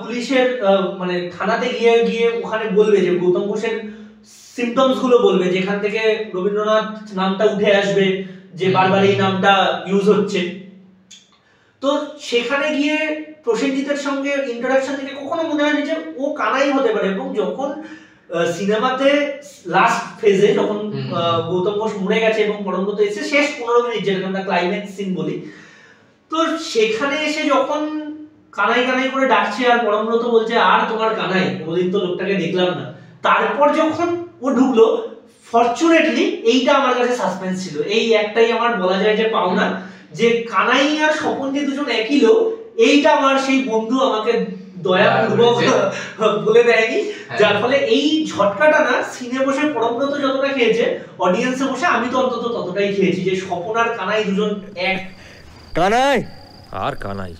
পুলিশের মানে থানাতে গিয়ে ওখানে বলবে যে গৌতম ঘোষের সিম্পটমস গুলো বলবে, যেখান থেকে রবীন্দ্রনাথ নামটা উঠে আসবে, যে বারবার এই নামটা ইউজ হচ্ছে, তো সেখানে গিয়ে প্রসেনজিতের সঙ্গে ইন্টারাকশন থেকে কখনো মনে হয়নি যে ও কানাই হতে পারে। এবং যখন সিনেমাতে লাস্ট ফেজে যখন গৌতম ঘোষ মরে গেছে এবং পরমব্রত এসে শেষ 15 মিনিট, যেটা আমরা ক্লাইম্যাক্স সিন বলি, তো সেখানে এসে যখন কানাই কানাই করে ডাকছে আর পরমব্রত বলছে আর তোমার কানাই, কোনোদিন তো লোকটাকে দেখলাম না, তারপর যখন ও ঢুকলো, ফরচুনেটলি এইটা আমার কাছে সাসপেন্স ছিল। এই একটাই আমার বলা যায় যে পাওনা, যে কানাই আর স্বপন যে দুজন একই লোক, এইটা আমার সেই বন্ধু আমাকে দয়াপূর্বক বলে দেয়নি, যার ফলে এই ঝটকাটা না সিনে বসে পরমব্রত যতটা খেয়েছে, অডিয়েন্সে বসে আমি তো অন্তত ততটাই খেয়েছি, যে স্বপন আর কানাই দুজন এক। কানাই আর কানাই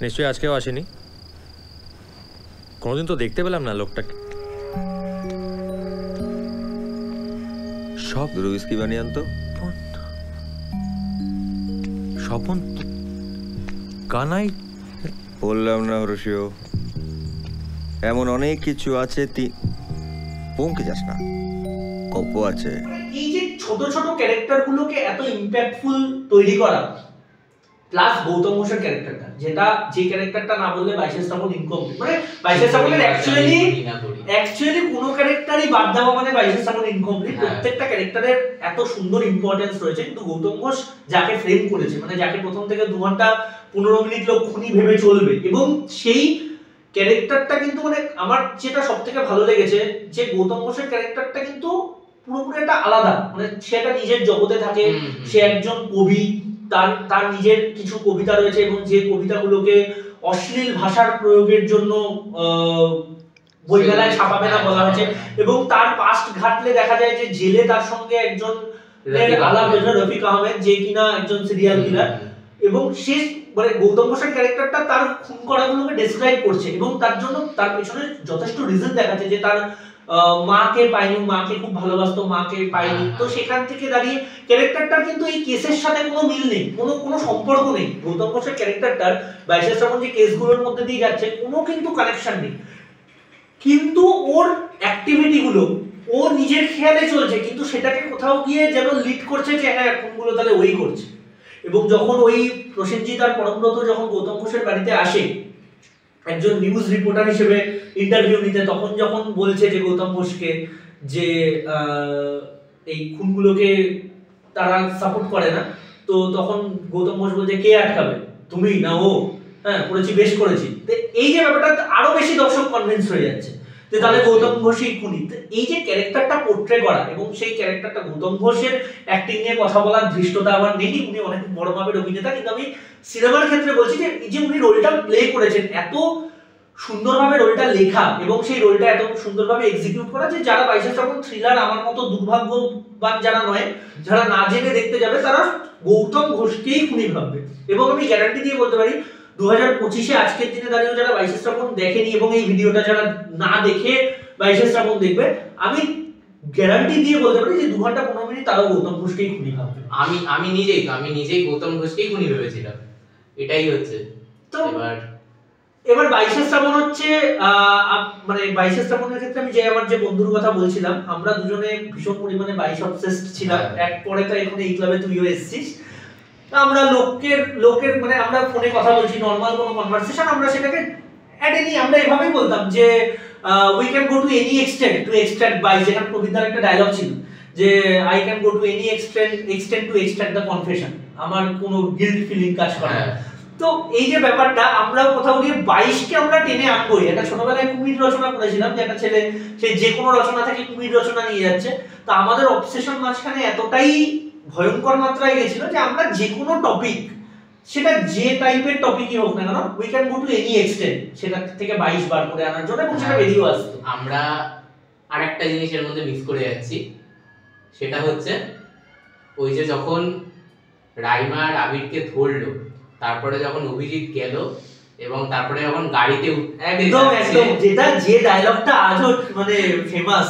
নিশ্চয়ই আজকেও আসেনি, কোনোদিন তো দেখতে পেলাম না লোকটাকে। সব দুটো উইস্কি বানিয়ে আনতো। স্বপন কানাই বললাম না হরসিও, এমন অনেক কিছু আছে পৌঁকে যাস না, গল্প আছে। এই যে ছোট ছোট ক্যারেক্টার গুলোকে এত ইম্প্যাক্টফুল তৈরি করা, প্লাস গৌতম ঘোষের ক্যারেক্টারটা, যেটা যে ক্যারেক্টারটা না বললে বাইশের শ্রাবণ ইনকমপ্লিট, মানে বাইশের শ্রাবণের অ্যাকচুয়ালি কোনো ক্যারেক্টারই বাদ দেওয়া মানে বাইশের শ্রাবণ ইনকমপ্লিট। প্রত্যেকটা ক্যারেক্টারের এত সুন্দর ইম্পর্টেন্স রয়েছে, কিন্তু গৌতম ঘোষ যাকে ফ্রেম করেছে, মানে যাকে প্রথম থেকে 2 ঘন্টা 15 মিনিট লোক খুনি ভেবে চলবে, এবং সেই ক্যারেক্টারটা কিন্তু মানে আমার যেটা সবথেকে ভালো লেগেছে যে গৌতম ঘোষের ক্যারেক্টারটা কিন্তু পুরোপুরি একটা আলাদা, মানে সে একটা নিজের জগতে থাকে, সে একজন কবি, তার নিজের কিছু কবিতা রয়েছে, এবং যে কবিতাগুলোকে অশ্লীল ভাষার প্রয়োগের জন্য বইমেলায় ছাপাবে না বলা হয়েছে, এবং তার পাস্ট ঘাটলে দেখা যায় যে জেলে তার সঙ্গে একজন আলাপ হয়েছে, রফিক আহমেদ, যে কিনা একজন সিরিয়াল কিলার, এবং সে মানে গৌতম ঘোষের ক্যারেক্টারটা তার খুন করাগুলোকে ডেসক্রাইব করছে, এবং তার জন্য তার পেছনে যথেষ্ট রিজন দেখাচ্ছে যে তার মাকে পায়নি, মাকে খুব ভালোবাসতো, মাকে পায়নি। তো সেখান থেকে দাঁড়িয়ে ক্যারেক্টারটার কিন্তু এই কেসের সাথে কোনো মিল নেই, কোনো সম্পর্ক নেই। গৌতম ঘোষের ক্যারেক্টারটার বাইশের শ্রাবণ যে কেসগুলোর মধ্যে দিয়ে যাচ্ছে কোনো কিন্তু কানেকশন নেই, কিন্তু ওর অ্যাক্টিভিটি গুলো ও নিজের খেয়ালে চলছে, কিন্তু সেটাকে কোথাও গিয়ে যেন লিড করছে যে হ্যাঁ কোনগুলো তাহলে ওই করছে। এবং যখন ওই প্রসেনজিৎ আর পরমব্রত যখন গৌতম ঘোষের বাড়িতে আসে একজন নিউজ রিপোর্টার হিসেবে ইন্টারভিউ নিতে, তখন যখন বলছে যে গৌতম ঘোষকে যে এই খুনগুলোকে তারা সাপোর্ট করে না, তো তখন গৌতম ঘোষ বলছে কে আটকাবে, তুমি না ও, হ্যাঁ করেছি, বেশ করেছি। তো এই যে ব্যাপারটা আরো বেশি দর্শক কনভিন্স হয়ে যাচ্ছে যে তাহলে গৌতম ঘোষই খুনি। এই যে ক্যারেক্টারটা পোর্ট্রে করা, এবং সেই ক্যারেক্টারটা গৌতম ঘোষের অ্যাক্টিং নিয়ে কথা বলার ধৃষ্টতা আমার নেই, উনি অনেক বড় মাপের অভিনেতা, কিন্তু আমি সিনেমার ক্ষেত্রে বলছি যে এই যে উনি রোলটা প্লে করেছেন, এত সুন্দরভাবে রোলটা লেখা এবং সেই রোলটা এত সুন্দরভাবে এক্সিকিউট করা, যে যারা বাইশের শ্রাবণ থ্রিলার আমার মতো দুর্ভাগ্যবান যারা নয়, যারা না জেনে দেখতে যাবে, তারা গৌতম ঘোষকেই খুনি ভাববে। এবং আমি গ্যারান্টি দিয়ে বলতে পারি 2025-এ আজকের দিনে দাঁড়িয়ে যারা বাইশের শ্রাবণ দেখেনি এবং এই ভিডিওটা যারা না দেখে বাইশের শ্রাবণ দেখবে, আমি গ্যারান্টি দিয়ে বলতে পারি যে 2 ঘন্টা 15 মিনিট তারাও গৌতম ঘোষকেই খুনি ভাববে। আমি নিজেই গৌতম ঘোষকেই খুনি ভেবেছিলাম, এটাই হচ্ছে। তো এবার বাইশের শ্রাবণ হচ্ছে মানে বাইশের শ্রাবণের ক্ষেত্রে আমি আমার যে বন্ধুর কথা বলছিলাম, আমরা দুজনে ভীষণ পরিমাণে বাইশ অবসেসড ছিলাম। এক পরে তো এখন এই ক্লাবে তুইও এসেছিস, আমরা লোকের মানে আমরা ফোনে কথা বলছি, নরমাল কোনো কনভারসেশন, আমরা সেটাকে আমরা এভাবেই বলতাম যে we can go to any extent to extract বাইশ, যেখানে প্রবীরদার একটা ডায়লগ ছিল যে I can go to any extent to extract the confession, আমার কোনো গিল্ট ফিলিং কাজ করে না। তো এই যে ব্যাপারটা, আমরা কোথাও গিয়ে 22কে আমরা টেনে আনবোই। এটা ছোটবেলায় কুমির রচনা করেছিলাম, যে একটা ছেলে সেই যে কোনো রচনা থেকে কুমির রচনা নিয়ে যাচ্ছে। তো আমাদের অবসেশন মাঝখানে এতটাই ভয়ঙ্কর মাত্রায় গেছিল যে আমরা যে কোনো টপিক, সেটা যে টাইপের টপিকই হোক না কেন, we can go to any extent, সেটা থেকে 22 বার করে আনার জন্য, এবং সেটা বেরিয়ে আসতো। আমরা আরেকটা জিনিসের মধ্যে মিস করে যাচ্ছি, সেটা হচ্ছে ওই যে যখন রাইমা আর আবিরকে ধরলো, তারপরে যখন অভিজিৎ গেল এবং তারপরে যখন গাড়িতে একদম যেটা যে ডায়লগটা আজও মানে ফেমাস,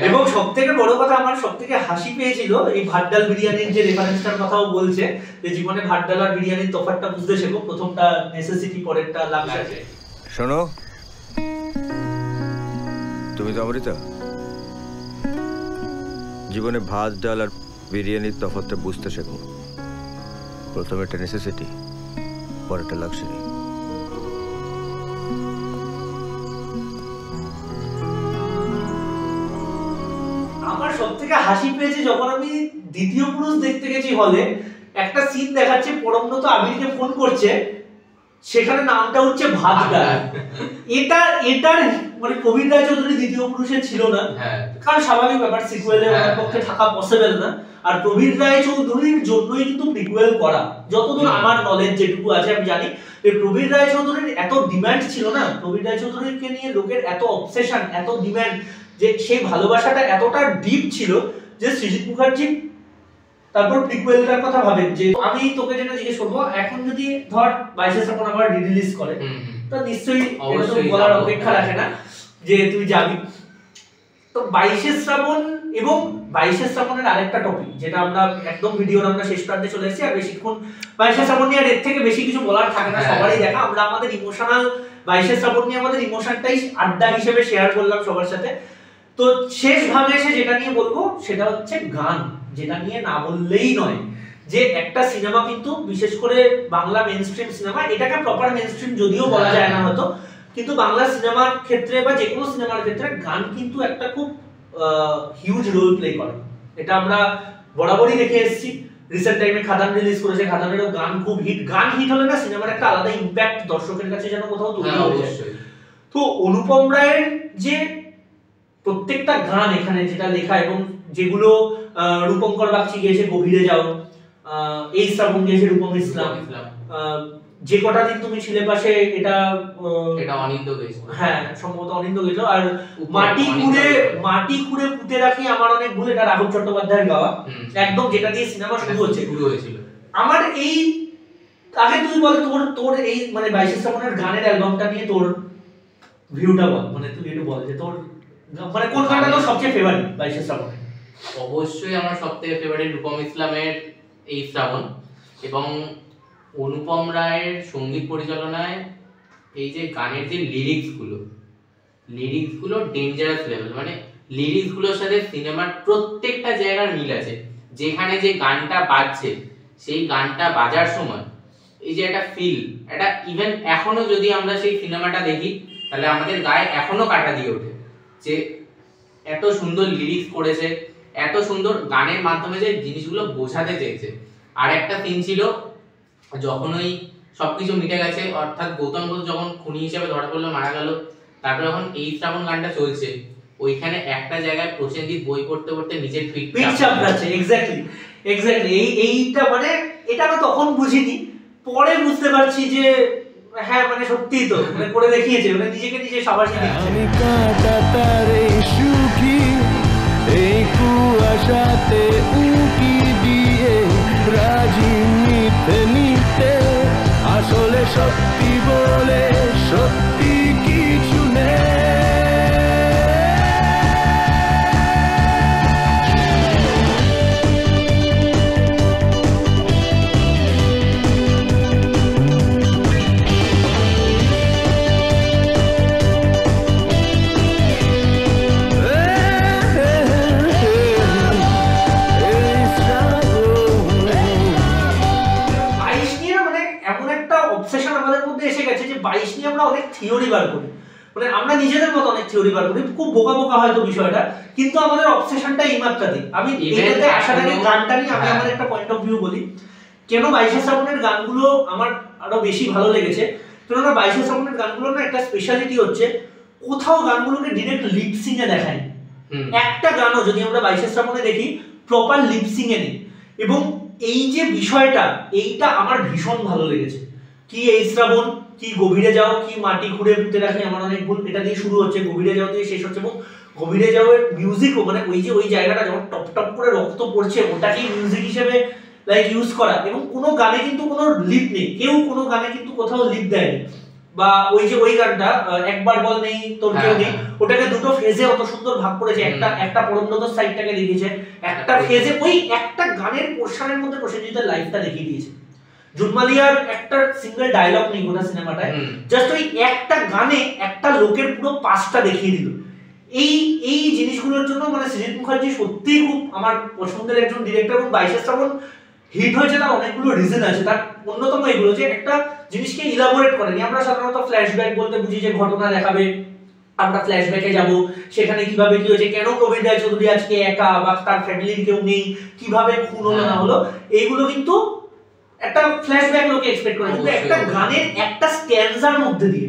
এবং সবথেকে বড় কথা আমার সবথেকে হাসি পেয়েছিল এই ভাত ডাল বিরিয়ানির যে রেফারেন্সটার কথাও বলছে, যে জীবনে ভাত ডাল আর বিরিয়ানির তফাৎটা বুঝতে শেখো, প্রথমটা নেসেসিটি, পরেরটা লাক্সারি। শোনো, তুমি তো অমৃতা, জীবনে ভাত ডাল আর বিরিয়ানির তফাৎটা বুঝতে শেখো। প্রথমে একটা নেসেসিটি, পরেরটা লাক্সারি। আমার সবথেকে হাসি পেয়েছে যখন আমি দ্বিতীয় পুরুষ দেখতে গেছি হলে, একটা সিন দেখাচ্ছে পরমব্রত আবিরকে ফোন করছে, সেখানে নামটা হচ্ছে ভাত ডাল। এটার মানে কবির রায় চৌধুরী দ্বিতীয় পুরুষে ছিল না, কারণ স্বাভাবিক ব্যাপার, সিকুয়েলে ওনার পক্ষে থাকা পসিবল না। আর প্রবীর রায় চৌধুরীর জন্যই কিন্তু প্রিকুয়েল করা, যতদূর আমার নলেজ যেটুকু আছে আমি জানি যে প্রবীর রায় চৌধুরীর এত ডিমান্ড ছিল না, প্রবীর রায় চৌধুরীকে নিয়ে লোকের এত অবসেশন, এত ডিমান্ড, যে সেই ভালোবাসাটা এতটা ডিপ ছিল যে সৃজিত মুখার্জি তারপর প্রিকুয়েলটার কথা ভাবেন। যে আমি তোকে যেটা জিজ্ঞেস করবো, এখন যদি ধর বাইশের শ্রাবণ আবার রিলিজ করে, তা নিশ্চয়ই বলার অপেক্ষা রাখে না যে তুই যাবি। তো তো 22শে শ্রাবণ এবং 22শে শ্রাবণের আরেকটা টপিক যেটা আমরা একদম ভিডিওর আমরা শেষ প্রান্তে চলে এসেছি, আর বেশিক্ষণ 22শে শ্রাবণ নিয়ে আর এর থেকে বেশি কিছু বলার থাকে না, সবারই দেখা। আমরা আমাদের ইমোশনাল 22শে শ্রাবণ নিয়ে আমাদের ইমোশনটাই আড্ডা হিসেবে শেয়ার করলাম সবার সাথে। তো শেষ ভাগে এসে যেটা নিয়ে বলবো সেটা হচ্ছে গান, যেটা নিয়ে না বললেই নয় যে একটা সিনেমা কিন্তু বিশেষ করে বাংলা মেইনস্ট্রিম সিনেমা, এটাকে প্রপার মেইনস্ট্রিম যদিও বলা যায় না হয়তো, কিন্তু বাংলা সিনেমার ক্ষেত্রে বা যে কোনো সিনেমার ক্ষেত্রে গান কিন্তু একটা খুব হিউজ রোল প্লে করে। এটা আমরা বরাবরই দেখে এসেছি। রিসেন্ট টাইমে খাদান রিলিজ করেছে, খাদানেরও গান খুব হিট। গান হিট হলে না সিনেমার একটা আলাদা ইম্প্যাক্ট দর্শকের কাছে যেন কোথাও তৈরি হয়ে যায়। তো অনুপম রায়ের যে প্রত্যেকটা গান এখানে যেটা লেখা এবং যেগুলো রূপঙ্কর বাগচি গিয়েছে গভীরে যাও, এই শ্রাবণ গিয়েছে রূপম ইসলাম, যে কটা দিন তুমি ছিলে পাশে এটা অনিন্দ গেছে, হ্যাঁ সম্ভবত অনিন্দ গেছিল, আর মাটি খুঁড়ে পুঁতে রাখি আমার অনেক ভুল, এটা রাহুল চট্টোপাধ্যায়ের গাওয়া, একদম যেটা দিয়ে সিনেমা শুরু হয়েছিল। আমার এই আগে তুই বল তোর এই মানে 22শে শ্রাবণের গানের অ্যালবামটা নিয়ে তোর ভিউটা বল, মানে তুই একটু বল যে তোর মানে কোন গানটা তোর সবচেয়ে ফেভারিট 22শে শ্রাবণে? অবশ্যই আমার সবথেকে ফেভারিট রূপম ইসলামের এই শ্রাবণ, এবং অনুপম রায়ের সঙ্গীত পরিচালনায় এই যে গানের যে লিরিক্সগুলো ডেঞ্জারাস লেভেল, মানে লিরিক্সগুলোর সাথে সিনেমার প্রত্যেকটা জায়গার মিল আছে। যেখানে যে গানটা বাজছে সেই গানটা বাজার সময় এই যে একটা ফিল, এটা ইভেন এখনো যদি আমরা সেই সিনেমাটা দেখি তাহলে আমাদের গায়ে এখনো কাটা দিয়ে ওঠে যে এত সুন্দর লিরিক্স করেছে, এত সুন্দর গানের মাধ্যমে যে জিনিসগুলো বোঝাতে চেয়েছে। আর একটা সিন ছিল যখন ওই সবকিছু মিটে গেছে, অর্থাৎ গৌতম ঘোষ যখন খুনি হিসেবে ধরা পড়লো, মারা গেল, তারপরে যখন এই শ্রাবণ গানটা চলছে, ওইখানে একটা জায়গায় প্রসেনজিৎ বই পড়তে পড়তে নিজের পিঠ চাপড়াচ্ছে। এক্স্যাক্টলি এইটা মানে এটা আমি তখন বুঝিনি, পরে বুঝতে পারছি যে হ্যাঁ মানে সত্যিই তো মানে করে দেখিয়েছে, মানে নিজেকে নিজে সাবাসী দিচ্ছে। আমি কাটাতারে সুখী এই কুয়াশাতে উকি দিয়ে রাজি নিতে নিতে, আসলে সত্যি বলে সত্যি কিছু নেই। অনেক থিওরি বার করি, মানে আমরা নিজেদের মতো অনেক থিওরি বার করি, খুব বোকা বোকা হয়তো বিষয়টা, কিন্তু আমাদের অবসেশনটা এই মাত্রাতেই। আমি এইটাতে আসার আগে গানটা নিয়ে আমি আমার একটা পয়েন্ট অফ ভিউ বলি, কেন 22শে শ্রাবণের গানগুলো আমার আরো বেশি ভালো লেগেছে। কেননা 22শে শ্রাবণের গানগুলোর না একটা স্পেশালিটি হচ্ছে কোথাও গানগুলোকে ডিরেক্ট লিপসিং এ দেখায়, একটা গানও যদি আমরা 22শে শ্রাবণে দেখি প্রপার লিপসিং এ নেই। এবং এই যে বিষয়টা, এইটা আমার ভীষণ ভালো লেগেছে। কি এই শ্রাবণ, কি গভীরে যাও, কি মাটি খুঁড়ে পুঁতে রাখি আমার অনেক ভুল, এটা দিয়ে শুরু হচ্ছে, গভীরে যাও দিয়ে শেষ হচ্ছে। এবং গভীরে যাও এর মিউজিকও মানে ওই যে ওই জায়গাটা যখন টপ টপ করে রক্ত পড়ছে ওটাকেই মিউজিক হিসেবে লাইক ইউজ করা, এবং কোনো গানে কিন্তু কোনো লিপ নেই, কেউ কোনো গানে কিন্তু কোথাও লিপ দেয়নি। বা ওই যে ওই গানটা একবার বল নেই তোর কেউ নেই, ওটাকে দুটো ফেজে অত সুন্দর ভাগ করেছে, একটা পরমদত সাইডটাকে দেখিয়েছে, একটা ফেজে ওই একটা গানের পোরশনের মধ্যে প্রসেনজিতের লাইফটা দেখিয়ে দিয়েছে। জুনমালিয়ার একটা সিঙ্গেল ডায়লগ নেই গোটা সিনেমাটায়, জাস্ট ওই একটা গানে একটা লোকের পুরো পাসটা দেখিয়ে দিল। এই জিনিসগুলোর জন্য মানে সৃজিত মুখার্জি সত্যিই খুব আমার পছন্দের একজন ডিরেক্টর। এবং 22শে শ্রাবণ হিট হয়েছে তার অনেকগুলো রিজন আছে, তার অন্যতম এগুলো যে একটা জিনিসকে ইলাবোরেট করেনি। আমরা সাধারণত ফ্ল্যাশব্যাক বলতে বুঝি যে ঘটনা দেখাবে, আমরা ফ্ল্যাশব্যাকে যাব, সেখানে কিভাবে কি হয়েছে, কেন প্রবীণ রায়চৌধুরী আজকে একা বা তার ফ্যামিলির কেউ নেই, কিভাবে খুন হলো না হলো, এইগুলো কিন্তু একটা ফ্ল্যাশব্যাক লোকে এক্সপেক্ট করে। কিন্তু একটা গানের একটা স্ট্যান্জার মধ্যে দিয়ে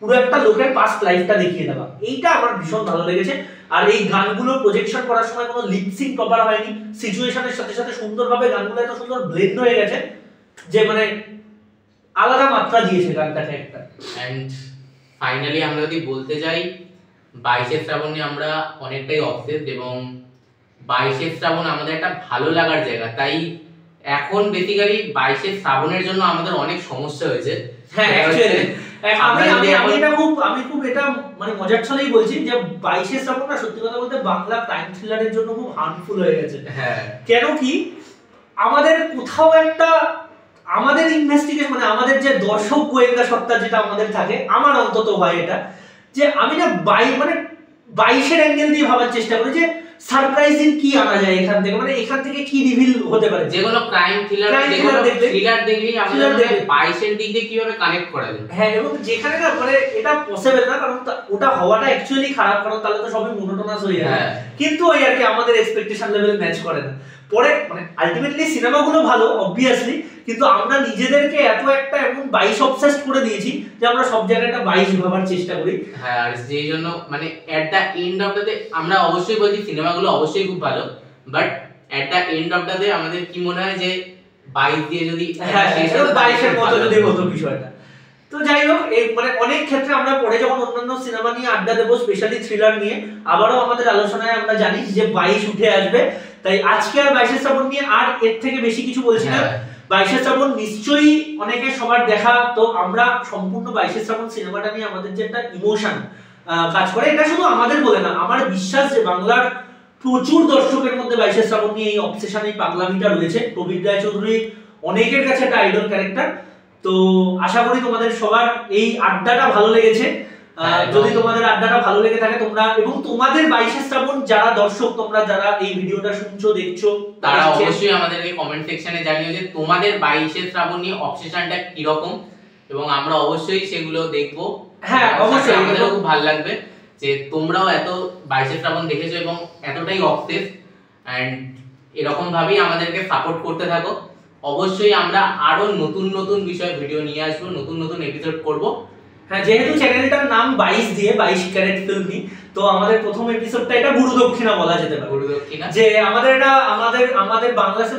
পুরো একটা লোকের পাস্ট লাইফটা দেখিয়ে দেওয়া, এইটা আমার ভীষণ ভালো লেগেছে। আর এই গানগুলো প্রজেকশন করার সময় কোনো লিপসিং প্রপার হয়নি, সিচুয়েশনের সাথে সাথে সুন্দরভাবে গানগুলো এত সুন্দর ব্লেন্ড হয়ে গেছে যে মানে আলাদা মাত্রা দিয়েছে গানটাকে একটা। এন্ড ফাইনালি আমরা যদি বলতে যাই 22শে শ্রাবণ নিয়ে আমরা অনেকটাই অবসেসড, এবং 22শে শ্রাবণ আমাদের একটা ভালো লাগার জায়গা। তাই এখন বেসিক্যালি 22শে শ্রাবণের জন্য আমাদের অনেক সমস্যা হয়েছে। হ্যাঁ আমি খুব এটা মানে মজার ছলেই বলছি যে 22 শ্রাবণ না সত্যি কথা বলতে বাংলা ক্রাইম থ্রিলারের জন্য খুব হার্মফুল হয়ে গেছে। কেন কি আমাদের কোথাও একটা আমাদের ইনভেস্টিগেশন মানে আমাদের যে দর্শক গোয়েন্দা সত্তা যেটা আমাদের থাকে, আমার অন্তত হয় এটা যে আমি না 22 অ্যাঙ্গেল দিয়ে ভাবার চেষ্টা করি যে সারপ্রাইজিং কি আনা যায় এখান থেকে, মানে এখান থেকে কি রিভিল হতে পারে। যেগুলো ক্রাইম থ্রিলার দেখলেই আমরা 22 এর দিক দিয়ে কিভাবে কানেক্ট করা যায়। হ্যাঁ, এবং যেখানে না মানে এটা পসিবল না, কারণ ওটা হওয়াটা অ্যাকচুয়ালি খারাপ, কারণ তাহলে তো সবই মোনোটোনাস হয়ে যায়। কিন্তু ওই আর কি আমাদের এক্সপেকটেশন লেভেল ম্যাচ করে না। পরে মানে আলটিমেটলি সিনেমাগুলো ভালো অবভিয়াসলি, কিন্তু আমরা নিজেদেরকে এত একটা এমন 22 অবসেসড করে দিয়েছি যে আমরা সব জায়গাটা 22 ভাবার চেষ্টা করি। হ্যাঁ, আর যেই জন্য মানে at the end of the day আমরা অবশ্যই বলছি সিনেমাগুলো অবশ্যই খুব ভালো, but at the end of the day আমাদের কি মনে হয় যে 22 দিয়ে যদি 22 এর মতো যদি হতো বিষয়টা। তো যাই হোক, এই মানে অনেক ক্ষেত্রে আমরা পরে যখন অন্যান্য সিনেমা নিয়ে আড্ডা দেবো, স্পেশালি থ্রিলার নিয়ে আবারও আমাদের আলোচনায় আমরা জানি যে 22 উঠে আসবে। তাই আজকে আর 22 শ্রাবণ নিয়ে আর এর থেকে বেশি কিছু বলছি না। 22 শ্রাবণ নিশ্চয়ই অনেকে সবার দেখা, তো আমরা সম্পূর্ণ 22 শ্রাবণ সিনেমাটা নিয়ে আমাদের যে একটা ইমোশন কাজ করে, এটা শুধু আমাদের বলে না, আমার বিশ্বাস যে বাংলার প্রচুর দর্শকের মধ্যে 22 শ্রাবণ নিয়ে এই অবসেশন, এই পাগলামিটা রয়েছে। প্রবীর রায়চৌধুরী অনেকের কাছে একটা আইডল ক্যারেক্টার। তো আশা করি তোমাদের সবার এই আড্ডাটা ভালো লেগেছে। যদি তোমাদের আড্ডাটা ভালো লেগে থাকে তোমরা, এবং তোমাদের 22 শ্রাবণ যারা দর্শক, তোমরা যারা এই ভিডিওটা শুনছো দেখছো, তারা অবশ্যই আমাদেরকে কমেন্ট সেকশনে জানিও যে তোমাদের 22 শ্রাবণ নিয়ে অবসেশনটা কি রকম, এবং আমরা অবশ্যই সেগুলো দেখব। হ্যাঁ, অবশ্যই আমাদেরও খুব ভালো লাগবে যে তোমরাও এত 22 শ্রাবণ দেখেছো এবং এতটাই অবসেস, এন্ড এরকম ভাবেই আমাদেরকে সাপোর্ট করতে থাকো। অবশ্যই আমরা আরো নতুন নতুন বিষয় ভিডিও নিয়ে আসবো, নতুন নতুন এপিসোড করব। হ্যাঁ, যেহেতু চ্যানেলটার নাম 22 দিয়ে 22 ক্যারেট ফিল্মি, তো আমাদের প্রথম এপিসোডটা এটা গুরু দক্ষিণা বলা যেতে পারে। গুরু দক্ষিণা যে আমাদের এটা আমাদের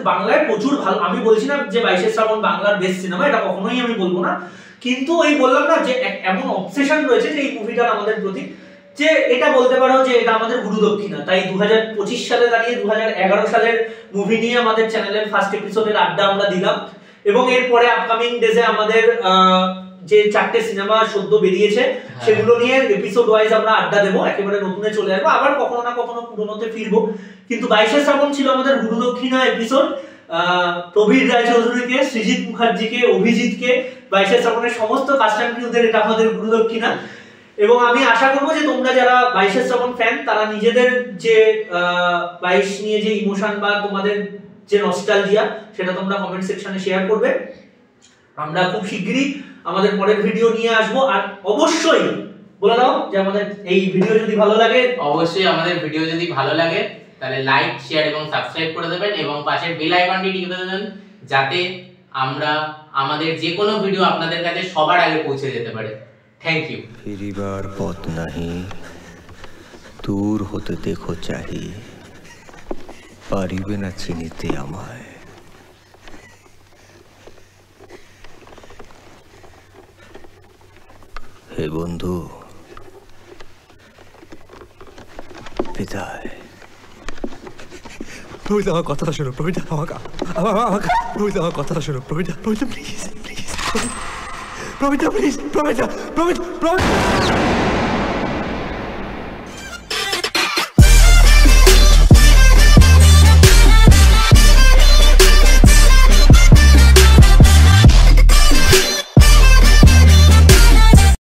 বাংলায় প্রচুর ভালো, আমি বলছি না যে 22 শ্রাবণ বাংলার বেস্ট সিনেমা, এটা কখনোই আমি বলবো না, কিন্তু ওই বললাম না যে এমন অবসেশন রয়েছে যে এই মুভিটার আমাদের প্রতি, যে এটা বলতে পারো যে এটা আমাদের গুরু দক্ষিণা। তাই 2025 সালে দাঁড়িয়ে 2011 সালের মুভি নিয়ে আমাদের চ্যানেলের ফার্স্ট এপিসোডের আড্ডা আমরা দিলাম, এবং এরপরে আপকামিং ডেজে আমাদের যে 4টে সিনেমা সদ্য বেরিয়েছে সেগুলো নিয়ে এপিসোড ওয়াইজ আমরা আড্ডা দেবো, একেবারে নতুনে চলে আসবো, আবার কখনো না কখনো পুরোনোতে ফিরবো। কিন্তু 22 শ্রাবণ ছিল আমাদের গুরু দক্ষিণা এপিসোড। প্রবীর রায়চৌধুরীকে, সৃজিত মুখার্জিকে, অভিজিৎকে, 22 শ্রাবণের সমস্ত কাস্ট এন্ড ক্রিউদের এটা আমাদের গুরু দক্ষিণা। এবং আমি আশা করবো যে তোমরা যারা 22 শ্রাবণ ফ্যান, তারা নিজেদের যে 22 নিয়ে যে ইমোশন বা তোমাদের যে নস্টালজিয়া, সেটা তোমরা কমেন্ট সেকশনে শেয়ার করবে। আমরা খুব শীঘ্রই আমাদের পরের ভিডিও নিয়ে আসবো। আর অবশ্যই বলে দাও যে আমাদের এই ভিডিও যদি ভালো লাগে, অবশ্যই আমাদের ভিডিও যদি ভালো লাগে তাহলে লাইক, শেয়ার এবং সাবস্ক্রাইব করে দেবেন, এবং পাশের বেল আইকনটি টিপে দেবেন যাতে আমরা আমাদের যে কোনো ভিডিও আপনাদের কাছে সবার আগে পৌঁছে যেতে পারে। Thank you. ফিরিবার পথ নাহি, দূর হতে দেখো চাহি, পারিবে না চিনিতে আমায়। হে বন্ধু, বিদায়। প্রবীর, আমার কথাটা শোনো প্রবীর, প্রবীর, আমার কথাটা শোনো Prabir, please please, Prabir please, Prabir.